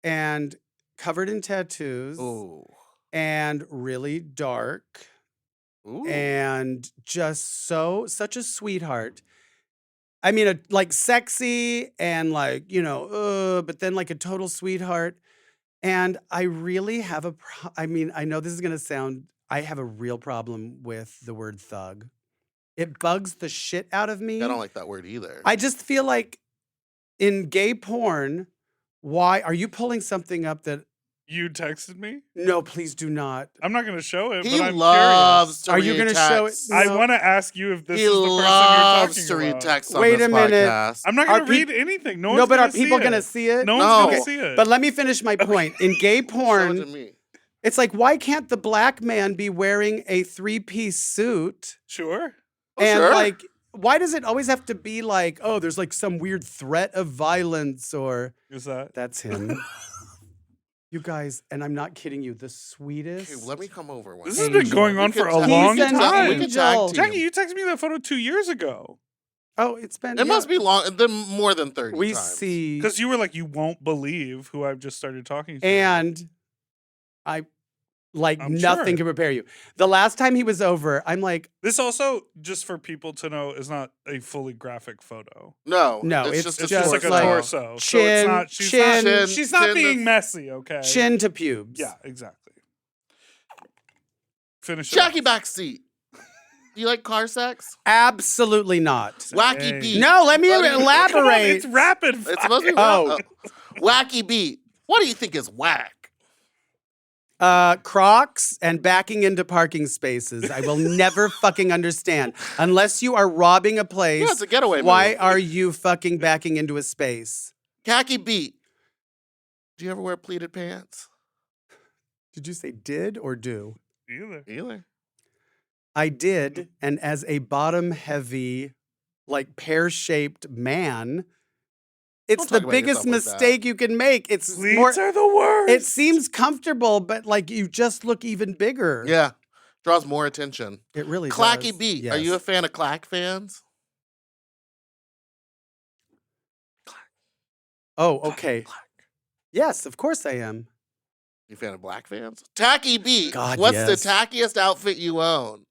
and covered in tattoos Ooh. and really dark. Ooh. And just such a sweetheart. I mean, like sexy and like, but then like a total sweetheart. And I really have I mean, I know this is going to sound, I have a real problem with the word thug. It bugs the shit out of me. I don't like that word either. I just feel like in gay porn, why are you pulling something up that, You texted me? no, please do not. I'm not going to show it, he but I'm loves to Are you read gonna show it? texts. curious. I No. want to ask you if this He is the person loves you're to talking read about. texts on Wait this a minute. podcast. I'm not Are going to read anything. No, No, one's but gonna are people see going to it. see it? No one's No. going to see it. But let me finish my point. In gay Show it to porn, me. it's like, why can't the black man be wearing a 3-piece suit? Sure. Oh, And sure. like, why does it always have to be like, oh, there's like some weird threat of violence or Is that? that's him? You guys, and I'm not kidding you, the sweetest. Okay, let me come over one This day. has been Angel. going We on could for a tag- long He's an time. We could tag angel. team. Jackie, you texted me that photo 2 years ago. Oh, it's been. It must be more than 30 We times. see. Because you were like, you won't believe who I've just started talking to. And I like I'm nothing sure. can prepare you. The last time he was over, I'm like, This also, just for people to know, is not a fully graphic photo. No, No, it's it's just It's a just just like a like torso. chin, so it's not, she's chin, not, she's not chin being to- messy, okay? chin to pubes. Yeah, exactly. Finish it Jackie off. backseat. Do you like car sex? Absolutely not. Wacky Dang. beat. No, let me What do you- elaborate. Come on, it's rapid fire. It's supposed to be Oh. wacky beat. What do you think is whack? Crocs and backing into parking spaces. I will never fucking understand. Unless you are robbing a place, Yeah, it's a getaway why move. are you fucking backing into a space? Khaki beat. Do you ever wear pleated pants? Did you say did or do? Either. I did, and as a bottom-heavy, like pear-shaped man, it's Don't the talk about biggest yourself like that. mistake you can make. It's Pleats more. are the worst. It seems comfortable, but like you just look even bigger. Yeah. Draws more attention. It really Clacky does. beat. Yes. Are you a fan of clack fans? Oh, okay. Clack. Yes, of course I am. You a fan of black fans? Tacky beat. God, What's yes. the tackiest outfit you own?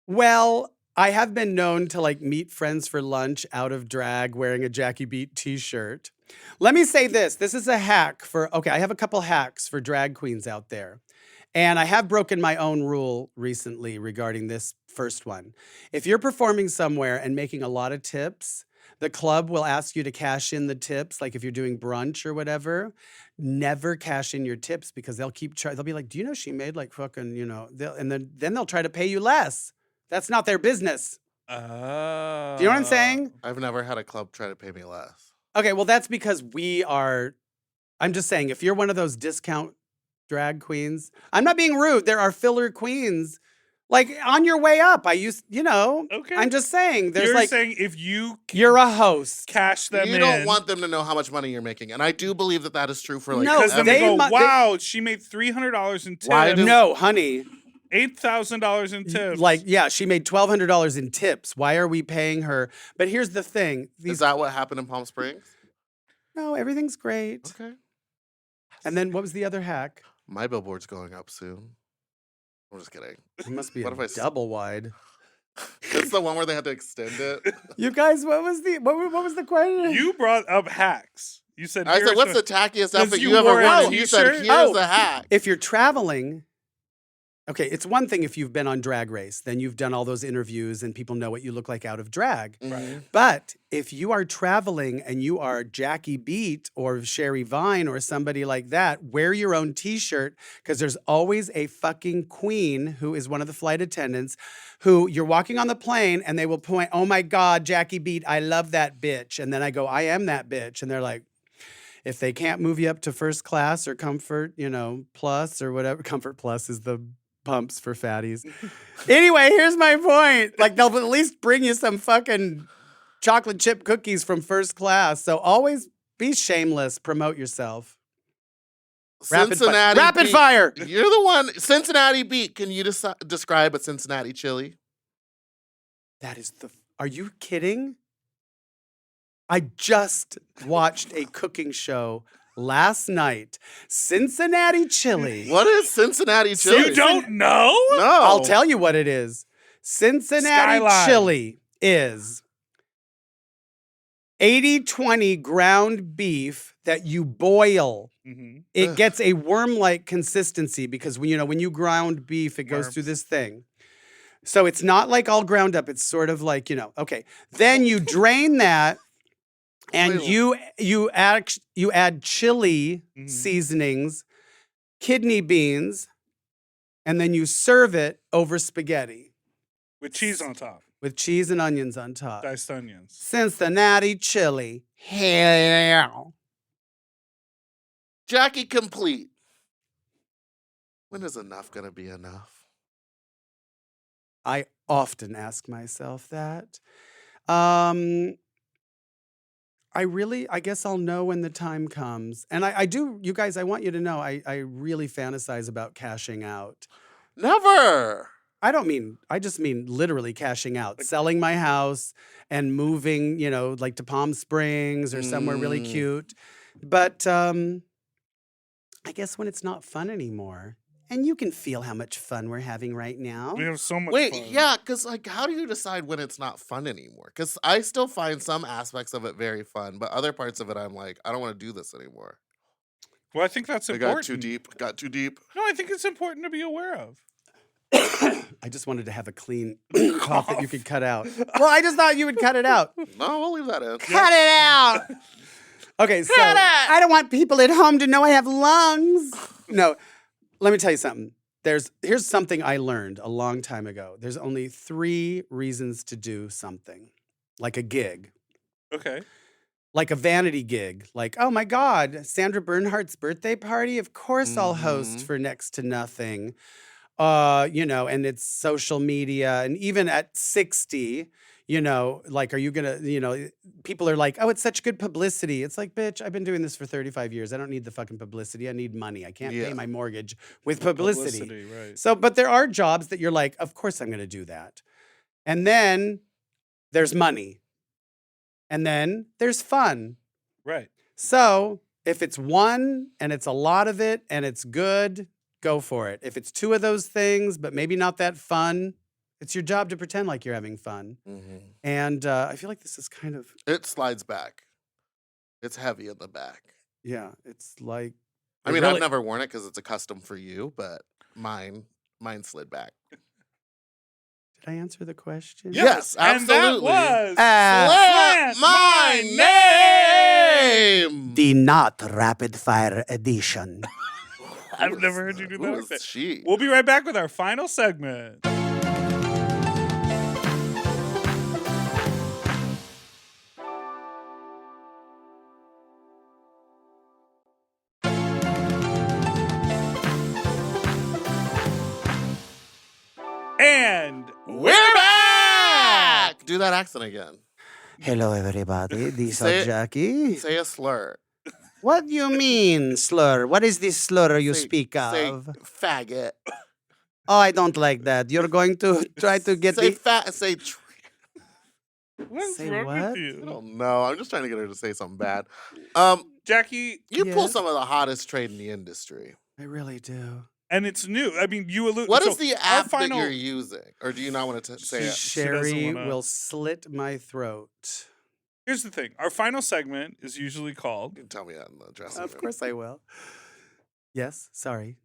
Well, I have been known to like meet friends for lunch out of drag wearing a Jackie Beat t-shirt. Let me say this. This is a hack I have a couple hacks for drag queens out there. And I have broken my own rule recently regarding this first one. If you're performing somewhere and making a lot of tips, the club will ask you to cash in the tips, like if you're doing brunch or whatever. Never cash in your tips because they'll keep they'll be like, do you know she made like fucking, and then they'll try to pay you less. That's not their business. Do you know what I'm saying? I've never had a club try to pay me less. Okay, well, that's because I'm just saying, if you're one of those discount drag queens, I'm not being rude. There are filler queens. Like on your way up, Okay. I'm just saying, there's You're like, saying if you you're a host. cash them You in. don't want them to know how much money you're making. And I do believe that is true for like No, Because then they They go, mu- they- wow, she made $300 in tips. Why do- No, honey. $8,000 in tips. Like, yeah, she made $1,200 in tips. Why are we paying her? But here's the thing. Is that what happened in Palm Springs? No, everything's great. Okay. And then what was the other hack? My billboard's going up soon. I'm just kidding. It must be What a if I s- double wide. It's the one where they had to extend it. You guys, what was the question? you brought up hacks. You said, I said, here's what's the the tackiest 'Cause outfit you you ever wore a worn? And you said, t-shirt? here's Oh. the hack. If you're traveling, Okay, it's one thing if you've been on Drag Race, then you've done all those interviews and people know what you look like out of drag. Mhm. But if you are traveling and you are Jackie Beat or Sherry Vine or somebody like that, wear your own t-shirt because there's always a fucking queen who is one of the flight attendants who you're walking on the plane and they will point, oh my God, Jackie Beat, I love that bitch. And then I go, I am that bitch. And they're like, if they can't move you up to first class or comfort, plus or whatever, comfort plus is the pumps for fatties. Anyway, here's my point. Like they'll at least bring you some fucking chocolate chip cookies from first class. So always be shameless. Promote yourself. Cincinnati Rapid beat. fire. You're the one. Cincinnati beat. Can you describe a Cincinnati chili? That is are you kidding? I just watched a cooking show last night. Cincinnati chili. What is Cincinnati chili? You don't know? No. I'll tell you what it is. Cincinnati Skyline. chili is 80-20 ground beef that you boil. Mhm. It Ugh. gets a worm-like consistency because when you ground beef, it goes through Worms. this thing. So it's not like all ground up. It's sort of like, okay. Then you drain that and Wait. you add chili Mhm. seasonings, kidney beans, and then you serve it over spaghetti With cheese on top. with cheese and onions on top. Diced onions. Cincinnati chili. Hell. Jackie complete. When is enough gonna be enough? I often ask myself that. I guess I'll know when the time comes. And I do, you guys, I want you to know, I really fantasize about cashing out. Never. I just mean literally cashing out, selling my house and moving, like to Palm Springs or somewhere really Mm. cute. But I guess when it's not fun anymore. And you can feel how much fun we're having right now. We have so much Wait, fun. yeah, because how do you decide when it's not fun anymore? Because I still find some aspects of it very fun, but other parts of it, I'm like, I don't want to do this anymore. Well, I think that's I important. got too deep. Got too deep. No, I think it's important to be aware of. I just wanted to have a clean cough that you could cut out. Well, I just thought you would cut it out. No, we'll leave that in. Cut it out. Okay, so I don't want people at home to know I have lungs. No, let me tell you something. Here's something I learned a long time ago. There's only 3 reasons to do something, like a gig, Okay. like a vanity gig. Like, oh my God, Sandra Bernhardt's birthday party. Of course, I'll host Mhm. for next to nothing. And it's social media, and even at 60. Like, are you gonna, people are like, oh, it's such good publicity. It's like, bitch, I've been doing this for 35 years. I don't need the fucking publicity. I need money. I can't pay Yeah. my mortgage with publicity. Right. So, but there are jobs that you're like, of course I'm going to do that. And then there's money. And then there's fun. Right. So if it's one and it's a lot of it and it's good, go for it. If it's 2 of those things, but maybe not that fun, it's your job to pretend like you're having fun. Mhm. And I feel like this is kind of, It slides back. It's heavy in the back. yeah, it's like. I it mean, really- I've never worn it because it's a custom for you, but mine slid back. Did I answer the question? Yeah. Yes, And that absolutely. was Slant my name. The not rapid fire edition. I've never heard you do that. Who like that. is she? We'll be right back with our final segment. And We're back. Do that accent again. Hello, everybody. This Say is it. Jackie. Say a slur. What do you mean, slur? What is this slur you Say- speak Say of? faggot. Oh, I don't like that. You're going to try to get say the. fat. Say. what's Say wrong what? with I you? don't know. I'm just trying to get her to say something bad. Jackie, You pull Yes? some of the hottest trade in the industry. I really do. and it's new. I mean, you allude. What so is the our app final, that you're using, or do you not want to say it? She doesn't Sherry wanna- will slit my throat. Here's the thing. Our final segment is usually called You can tell me that in the dressing Of room. course I will. Yes, sorry.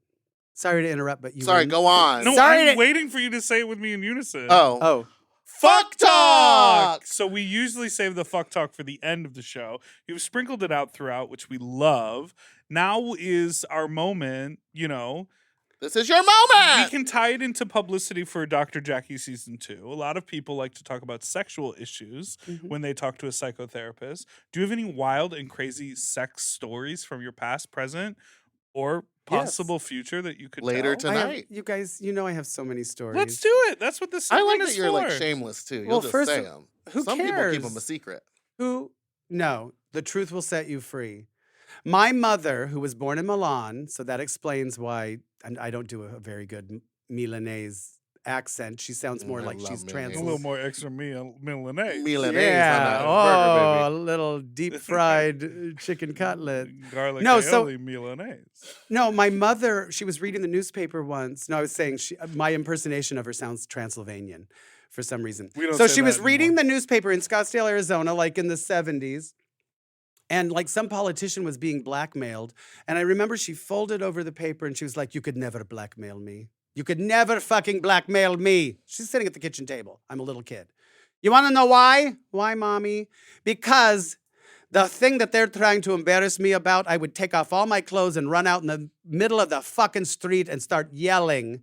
Sorry to interrupt, but you Sorry, were- go on. No, Sorry I'm to- waiting for you to say it with me in unison. Oh. Fuck talk! So we usually save the fuck talk for the end of the show. You've sprinkled it out throughout, which we love. Now is our moment, This is your we moment! can tie it into publicity for Dr. Jackie season 2. A lot of people like to talk about sexual issues when they talk to a psychotherapist. Do you have any wild and crazy sex stories from your past, present, or possible future that you could Later tell? tonight. You guys, I have so many stories. Let's do it. That's what this I segment like is that you're like for. shameless too. You'll Well, just first say of- them. who Some people keep them a cares? secret. No, the truth will set you free. My mother, who was born in Milan, so that explains why I don't do a very good Milanese accent. She sounds more I like love she's Milanese. A translated. little more extra Milanese. Milanese Yeah, on that a burger, little deep fried chicken cutlet. Garlic No, so- aioli Milanese. No, my mother, she was reading the newspaper once. No, I was saying my impersonation of her sounds Transylvanian for some reason. We don't So say she was that reading anymore. the newspaper in Scottsdale, Arizona, like in the 70s. And like some politician was being blackmailed. And I remember she folded over the paper and she was like, "You could never blackmail me. You could never fucking blackmail me." She's sitting at the kitchen table. I'm a little kid. You want to know why? Why, mommy? Because the thing that they're trying to embarrass me about, I would take off all my clothes and run out in the middle of the fucking street and start yelling,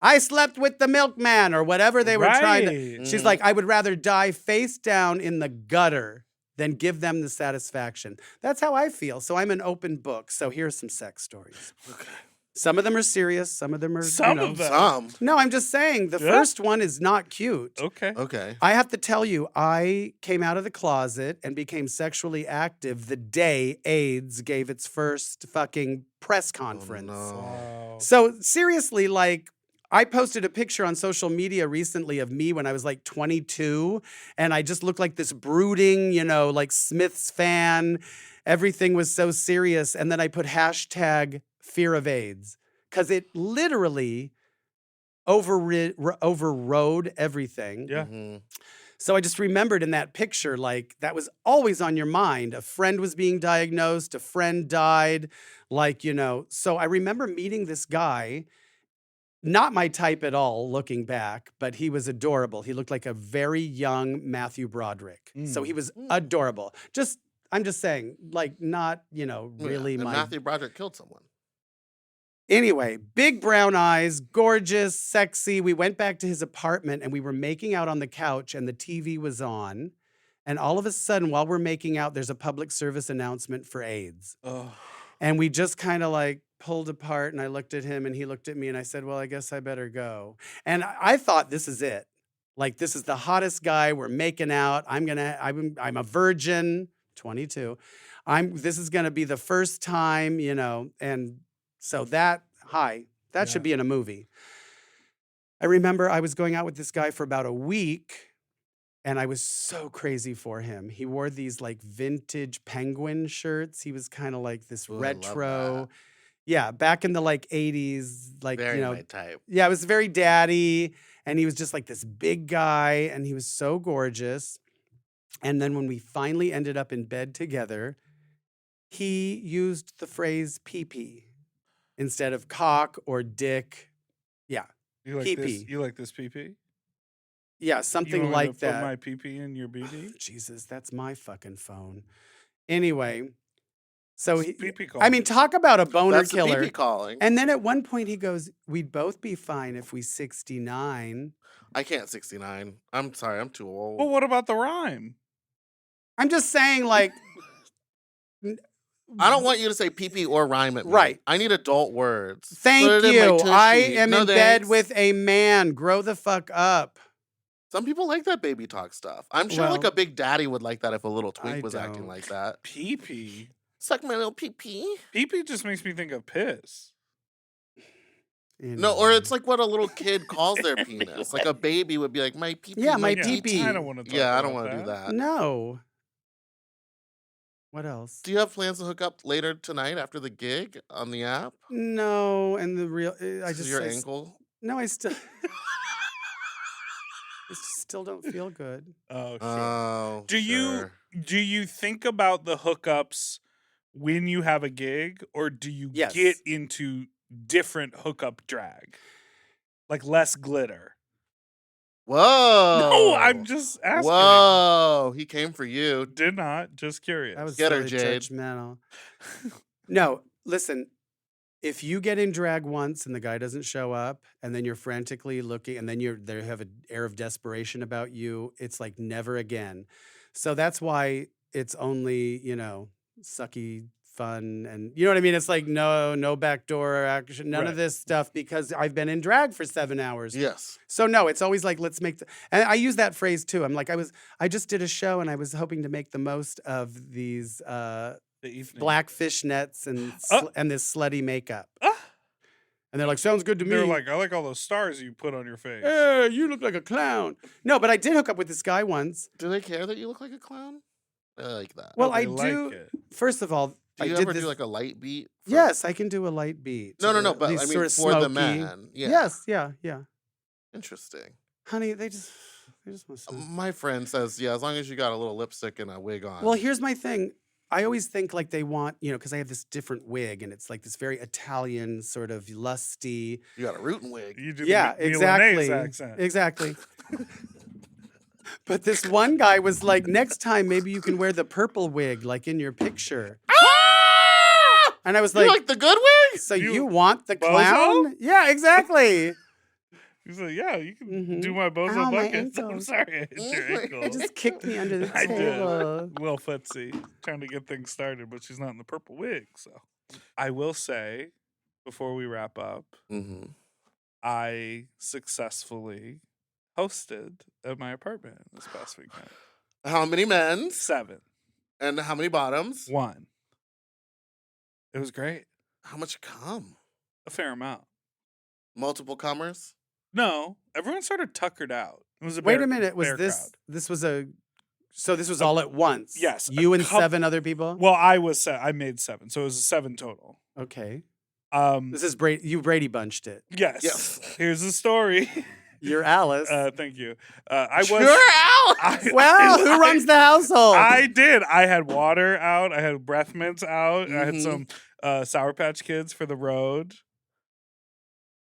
"I slept with the milkman," or whatever they were trying to. Right. She's like, "I would rather die face down in the gutter than give them the satisfaction." That's how I feel. So I'm an open book. So here's some sex stories. Okay. Some of them are serious. Some of them are, Some of them. Some. No, I'm just saying the Yeah. first one is not cute. Okay. Okay. I have to tell you, I came out of the closet and became sexually active the day AIDS gave its first fucking press conference. no. Wow. So seriously, like, I posted a picture on social media recently of me when I was like 22, and I just looked like this brooding, like Smiths fan. Everything was so serious. And then I put hashtag fear of AIDS because it literally overrode everything. Yeah. Mhm. So I just remembered in that picture, like, that was always on your mind. A friend was being diagnosed, a friend died, So I remember meeting this guy, not my type at all, looking back, but he was adorable. He looked like a very young Matthew Broderick. So he was adorable. I'm just saying, like, not, really And my. Matthew Broderick killed someone. Anyway, big brown eyes, gorgeous, sexy. We went back to his apartment and we were making out on the couch and the TV was on. And all of a sudden, while we're making out, there's a public service announcement for AIDS. Oh. And we just kind of like pulled apart and I looked at him and he looked at me and I said, "Well, I guess I better go." And I thought, this is it. Like, this is the hottest guy. We're making out. I'm a virgin, 22. This is going to be the first time, and so that should be in a movie. I remember I was going out with this guy for about a week and I was so crazy for him. He wore these like vintage penguin shirts. He was kind of like this Ooh, I love retro. that. Yeah, back in the like 80s, like, Very my type. yeah, it was very daddy. And he was just like this big guy and he was so gorgeous. And then when we finally ended up in bed together, he used the phrase pee-pee instead of cock or dick. Yeah. You like Pee-pee. this? You like this PP? Yeah, You something want me like to that. Put my PP in your BB? Jesus, that's my fucking phone. Anyway, so It's pee-pee call. I mean, talk about a boner That's the killer. pee-pee calling. And then at one point he goes, "We'd both be fine if we 69." I can't 69. I'm sorry, I'm too old. Well, what about the rhyme? I'm just saying, like, I don't want you to say pee-pee or rhyme at me. Right. I need adult words. thank Put it in my you. I tushy. am No in bed thanks. with a man. Grow the fuck up. Some people like that baby talk stuff. I'm sure like Well, a big daddy would like that if a little twink I was acting don't. like that. PP? Suck my little pee-pee. PP just makes me think of piss. No, or Anyway. it's like what a little kid calls their penis. Like a baby would be like, my pee-pee. Yeah, my Yeah, pee-pee. I don't want to talk Yeah, I don't about want to do that. No. What else? Do you have plans to hook up later tonight after the gig on the app? No, and the real I This is just your I s- ankle. No, I still I still don't feel good. Oh, shit. Oh, Do sure. you think about the hookups when you have a gig, or do you Yes. get into different hookup drag, like less glitter. Whoa. No, I'm just asking. Whoa. He came for you. Did not. Just curious. That was Get her, really Jade. judgmental. No, listen. If you get in drag once and the guy doesn't show up, and then you're frantically looking, and then they have an air of desperation about you, it's like never again. So that's why it's only, sucky fun, and you know what I mean? It's like no backdoor action, none of Right. this stuff, because I've been in drag for 7 hours. Yes. So no, it's always like, let's make and I use that phrase too. I'm like, I just did a show and I was hoping to make the most of these The evening. black fishnets and and this slutty makeup. Ah. And they're like, sounds good to me. They're like, I like all those stars you put on your face. Hey, you look like a clown. No, but I did hook up with this guy once. Do they care that you look like a clown? I like that. Well, They I like do. it. First of all, do I you did ever this. do like a light beat? Yes, I can do a light beat. No, at but I least mean sort of for the smoky. man. Yeah. Yes, yeah. Interesting. Honey, they just want to. My friend says, yeah, as long as you got a little lipstick and a wig on. Well, here's my thing. I always think like they want, because I have this different wig and it's like this very Italian sort of lusty. you got a rootin' wig. You do Yeah, the Milanese exactly. accent. Exactly. But this one guy was like, next time maybe you can wear the purple wig like in your picture. And I was You like, like the good wig? so You you want the bozo? clown? Yeah, exactly. He's like, yeah, you can Mhm. do my bozo Ow, my bucket. I'm ankles. sorry, I hit your Oh my- ankle. It just kicked me under the I did. table. Will Footsie trying to get things started, but she's not in the purple wig. So I will say, before we wrap up, Mm-hmm. I successfully hosted at my apartment this past weekend. How many men's 7. and how many bottoms? 1. It was great. How much come? A fair amount. Multiple comers? No, everyone sort of tuckered out. It was a Wait bear- a minute. Was bear this crowd. this was so this was all at once? yes, a You and coup- 7 other people? Well, I made 7, so it was a 7 total. Okay. Um, This is Brady. You Brady bunched it. yes. Yes. Here's the story. You're Alice. Thank you. I was. You're out! well, who runs the household? I did. I had water out. I had breath mints out. I had Mhm. some Sour Patch Kids for the road.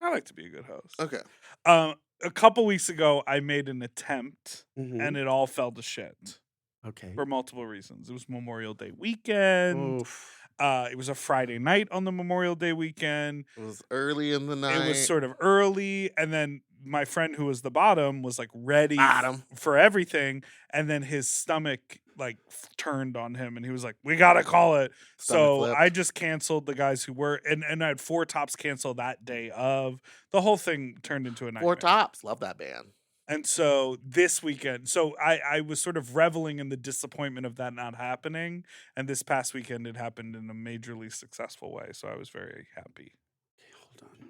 I like to be a good host. Okay. A couple weeks ago, I made an attempt, Mhm. and it all fell to shit Okay. for multiple reasons. It was Memorial Day weekend. Oof. It was a Friday night on the Memorial Day weekend. It was early in the night. It was sort of early, and then my friend who was the bottom was like ready Bottom. for everything, and then his stomach like turned on him, and he was like, "We gotta call it." Stomach So flipped. I just canceled the guys who were, and I had 4 Tops cancel that day of. The whole thing turned into a nightmare. 4 Tops. Love that band. And so this weekend, I was sort of reveling in the disappointment of that not happening, and this past weekend it happened in a majorly successful way. So I was very happy. Hold on.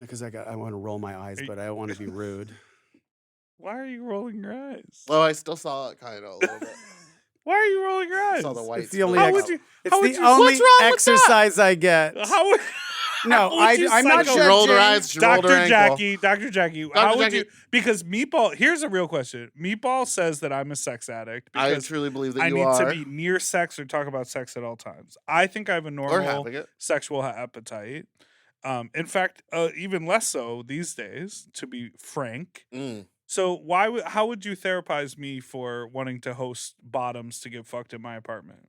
Because I want to roll my eyes, Are you- but I don't want to be rude. Why are you rolling your eyes? Oh, I still saw it kind of a little bit. Why are you rolling your eyes? Saw the white. It's the only How spilling would out. you? It's How would the you? only What's wrong with exercise I get. that? How would? No, how would you I'm not cycle- She rolled her judging. eyes. She rolled her Dr. ankle. Dr. Jackie, Dr. how would Jackie. you? Because Meatball, here's a real question. Meatball says that I'm a sex addict I because truly believe that I you need are. to be near sex or talk about sex at all times. I think I have a or normal having it. sexual appetite. In fact, even less so these days, to be frank. Mm. So how would you therapize me for wanting to host bottoms to get fucked in my apartment?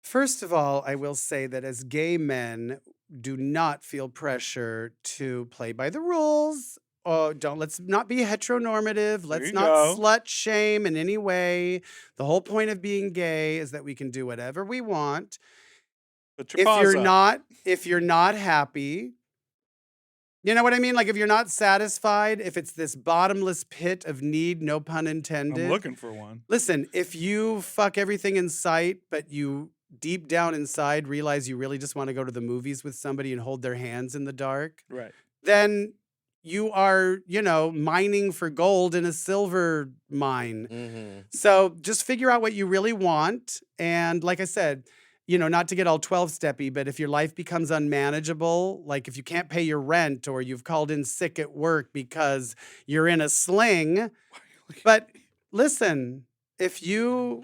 First of all, I will say that as gay men, do not feel pressure to play by the rules. Oh, let's not be heteronormative. Let's you not go. slut shame in any way. The whole point of being gay is that we can do whatever we want. Put your If paws you're up. not happy, you know what I mean? Like if you're not satisfied, if it's this bottomless pit of need, no pun intended. I'm looking for one. Listen, if you fuck everything in sight, but you deep down inside realize you really just want to go to the movies with somebody and hold their hands in the dark, Right. then you are, mining for gold in a silver mine. Mm-hmm. So just figure out what you really want. And like I said, not to get all 12-steppy, but if your life becomes unmanageable, like if you can't pay your rent or you've called in sick at work because you're in a sling. But listen, if you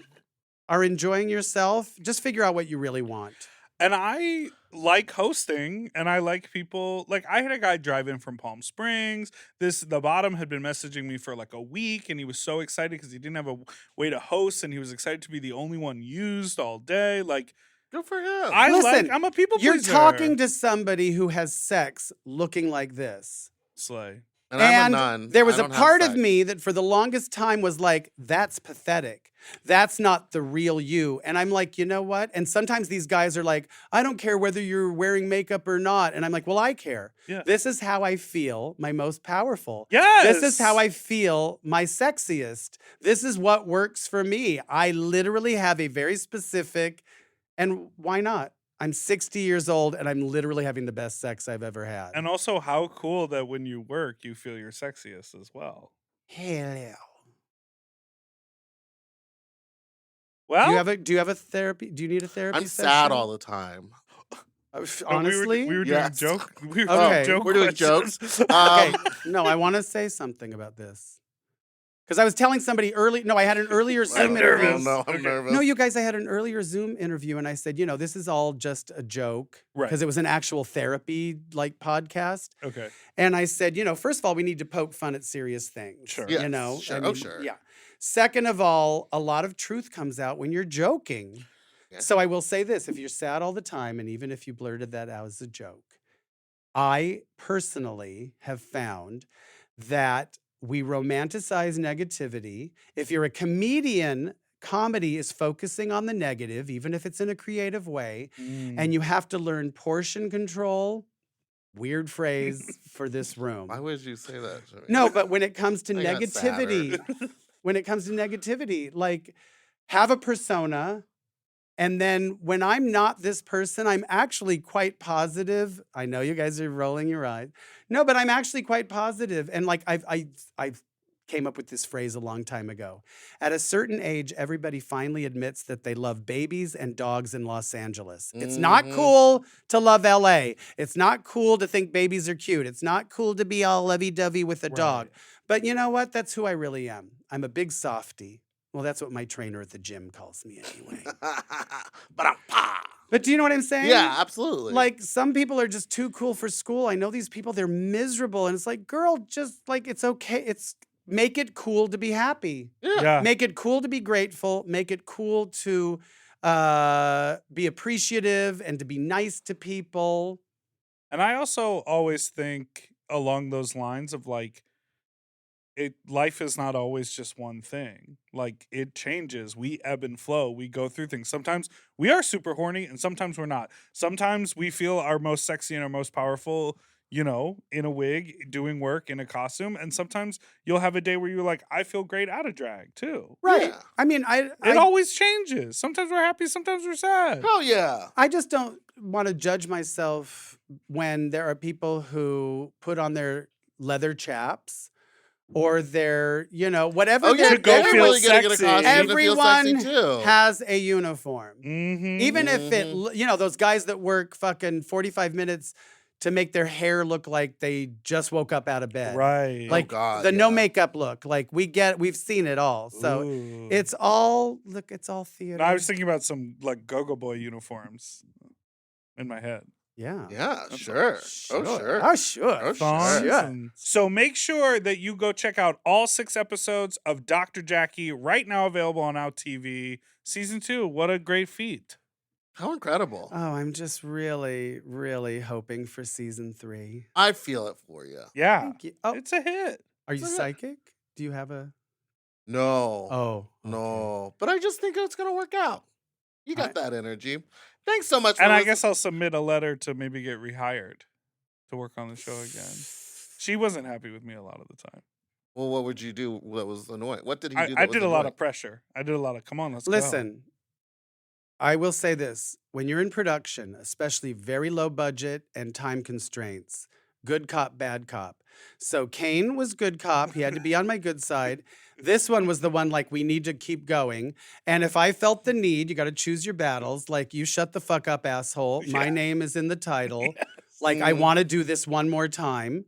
are enjoying yourself, just figure out what you really want. And I like hosting, and I like people. Like, I had a guy drive in from Palm Springs. The bottom had been messaging me for like a week, and he was so excited because he didn't have a way to host, and he was excited to be the only one used all day. Like, Good for him. Listen, I'm a people You're pleaser. talking to somebody who has sex looking like this. Slay. and I'm a nun. There was I a don't have part of sex. me that for the longest time was like, that's pathetic. That's not the real you. And I'm like, you know what? And sometimes these guys are like, I don't care whether you're wearing makeup or not. And I'm like, well, I care. Yeah. This is how I feel my most powerful. Yes. This is how I feel my sexiest. This is what works for me. I literally have a very specific, and why not? I'm 60 years old and I'm literally having the best sex I've ever had. And also, how cool that when you work, you feel your sexiest as well. Hello. Well, Do you have a therapy? Do you need a therapy I'm session? sad all the time. Honestly? we were Yes. doing joke. We were Okay. doing joke. We're doing questions. jokes. Okay. No, I want to say something about this. Because I was telling somebody early. No, I had an earlier Zoom I'm interview. nervous. No, I'm Okay. nervous. No, you guys, I had an earlier Zoom interview and I said, this is all just a joke. Right. Because it was an actual therapy like podcast. Okay. And I said, first of all, we need to poke fun at serious things. Sure. Yes, I sure. mean, Sure. Yeah. Second of all, a lot of truth comes out when you're joking. Yeah. So I will say this, if you're sad all the time, and even if you blurted that out as a joke, I personally have found that we romanticize negativity. If you're a comedian, comedy is focusing on the negative, even if it's in a creative way, and you have to learn portion control. Weird phrase for this room. Why would you say that, Jimmy? No, but when it comes to I got negativity, like have a persona. And then when I'm not this person, I'm actually quite positive. I know you guys are rolling your eyes. No, but I'm actually quite positive. And like I've came up with this phrase a long time ago. At a certain age, everybody finally admits that they love babies and dogs in Los Angeles. It's not cool to love LA. It's not cool to think babies are cute. It's not cool to be all lovey-dovey with a dog. But you know what? That's who I really am. I'm a big softie. Well, that's what my trainer at the gym calls me anyway. But do you know what I'm saying? Yeah, absolutely. Like, some people are just too cool for school. I know these people, they're miserable. And it's like, girl, just like, it's okay. Make it cool to be happy. Yeah. Make it cool to be grateful. Make it cool to be appreciative and to be nice to people. And I also always think along those lines of like, life is not always just one thing. Like, it changes. We ebb and flow. We go through things. Sometimes we are super horny and sometimes we're not. Sometimes we feel our most sexy and our most powerful, in a wig, doing work in a costume. And sometimes you'll have a day where you're like, I feel great out of drag too. Right. Yeah. I mean, It always changes. Sometimes we're happy, sometimes we're sad. Hell yeah. I just don't want to judge myself when there are people who put on their leather chaps or their, whatever. Oh yeah, To go they're feel really gonna get a sexy. costume to feel Everyone sexy too. has a uniform. Mm-hmm. Even if those guys that work fucking 45 minutes to make their hair look like they just woke up out of bed. Right. Like God, the no yeah. makeup look. Like we've seen it all. So Ooh. it's all theater. And I was thinking about some like Go-Go Boy uniforms in my head. Yeah. Yeah, sure. Oh, sure. Oh, sure. Oh, Thongs sure. Yeah. and- So make sure that you go check out all 6 episodes of Dr. Jackie right now available on Out TV. Season 2, what a great feat. How incredible. Oh, I'm just really, really hoping for season 3. I feel it for you. Yeah, Thank you. Oh, it's a hit. are you it's a- psychic? Do you have a? No. Oh, okay. No. But I just think it's going to work out. You got that energy. Thanks so much for And I listening. guess I'll submit a letter to maybe get rehired to work on the show again. She wasn't happy with me a lot of the time. Well, what would you do that was annoying? What did he do that I was did a lot annoying? of pressure. I did a lot of, come on, let's go. Listen, I will say this. When you're in production, especially very low budget and time constraints, good cop, bad cop. So Kane was good cop. He had to be on my good side. This one was the one like, we need to keep going. And if I felt the need, you got to choose your battles. Like, you shut the fuck up, asshole. My name is in the title. Like, I want to do this one more time.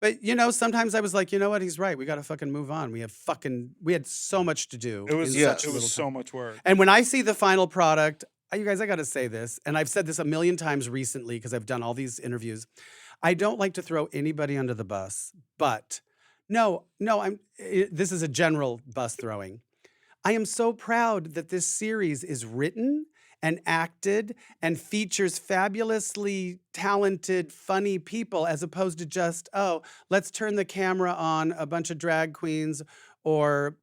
But, sometimes I was like, you know what? He's right. We got to fucking move on. We had so much to do. It was in such a it was little so time. much work. And when I see the final product, You guys, I got to say this, and I've said this a million times recently because I've done all these interviews. I don't like to throw anybody under the bus, but no, this is a general bus throwing. I am so proud that this series is written and acted and features fabulously talented, funny people as opposed to just, oh, let's turn the camera on a bunch of drag queens or,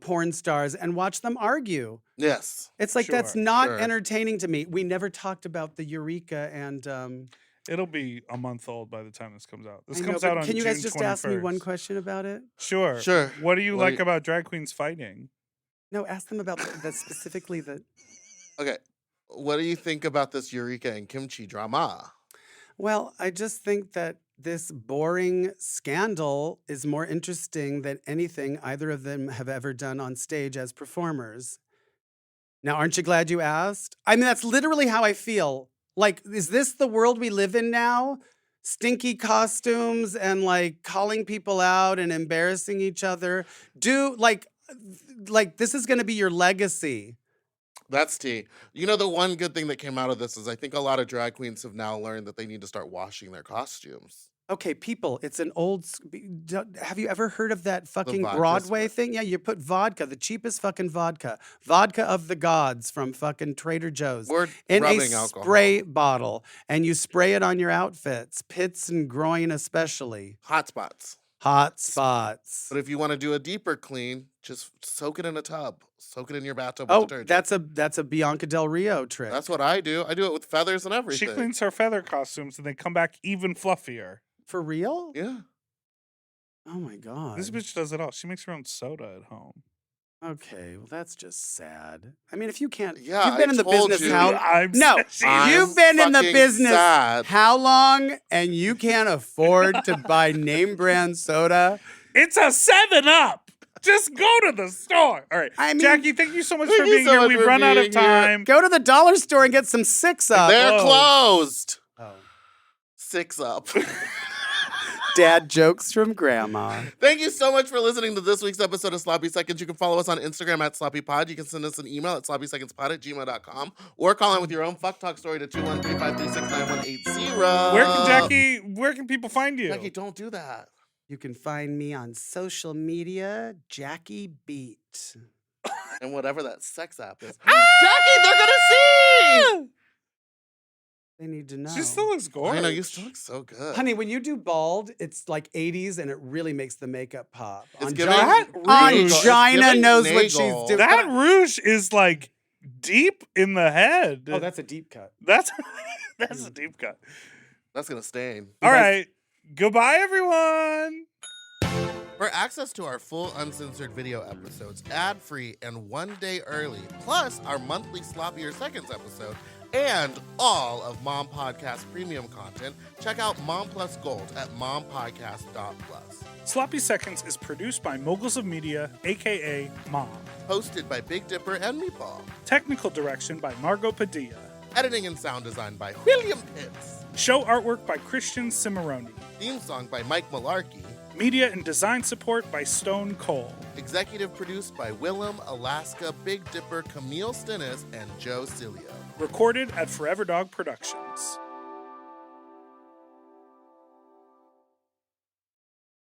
porn stars and watch them argue. Yes. It's like, that's Sure, not sure. entertaining to me. We never talked about the Eureka and It'll be a month old by the time this comes out. This I know, comes but out on can you guys June just ask me one 21st. question about it? Sure. Sure. What do you What do like you- about drag queens fighting? No, ask them about the specifically the. Okay. What do you think about this Eureka and Kimchi drama? Well, I just think that this boring scandal is more interesting than anything either of them have ever done on stage as performers. Now, aren't you glad you asked? I mean, that's literally how I feel. Like, is this the world we live in now? Stinky costumes and like calling people out and embarrassing each other. Like this is going to be your legacy. That's tea. The one good thing that came out of this is I think a lot of drag queens have now learned that they need to start washing their costumes. Okay, people, it's an old. Have you ever heard of that fucking vodka Broadway spray. thing? Yeah, you put vodka, the cheapest fucking vodka of the gods from fucking Trader Joe's, We're in a rubbing alcohol. spray bottle, and you spray it on your outfits, pits and groin especially, Hot spots. hot spots. But if you want to do a deeper clean, just soak it in a tub. Soak it in your bathtub with Oh, detergent. that's a Bianca Del Rio trick. That's what I do. I do it with feathers and She everything. cleans her feather costumes and they come back even fluffier. For real? Yeah. Oh my god. This bitch does it all. She makes her own soda at home. Okay, well that's just sad. I mean, if you can't, Yeah, you've been I in the told business you. how? I'm No, sad. you've been in the fucking business sad. how long, and you can't afford to buy name brand soda? It's a 7-Up. Just go to the store. All right. I mean- Jackie, thank you so much Thank for you being so here. much We've for run out of being here. time. Go to the dollar store and get some 6-Up. They're Whoa. closed. Oh. 6 up. Dad jokes from Grandma. Thank you so much for listening to this week's episode of Sloppy Seconds. You can follow us on Instagram at SloppyPod. You can send us an email at sloppysecondspod@gmail.com or call in with your own fuck talk story to 213-536-9180. Where can people find you? Jackie, don't do that. You can find me on social media, Jackie Beat. And whatever that sex app is. Jackie, they're gonna see! They need to know. She still looks gorgeous. I know, you still look so good. Honey, when you do bald, it's like 80s and it really makes the makeup pop. It's On giving Gina- Nagel. on It's Gina giving knows what Nagel. she's doing. That rouge is like deep in the head. Oh, that's a deep cut. that's a deep cut. That's gonna stain. All right. Goodbye, everyone. For access to our full uncensored video episodes, ad-free and 1 day early, plus our monthly Sloppier Seconds episode, and all of Mom Podcast premium content, check out Mom Plus Gold at mompodcast.plus. Sloppy Seconds is produced by Moguls of Media, a.k.a. Mom. Hosted by Big Dipper and Meatball. Technical direction by Margot Padilla. Editing and sound design by William Pitts. Show artwork by Christian Cimarroni. Theme song by Mike Malarkey. Media and design support by Stone Cole. Executive produced by Willem, Alaska, Big Dipper, Camille Stennis, and Joe Cilio. Recorded at Forever Dog Productions.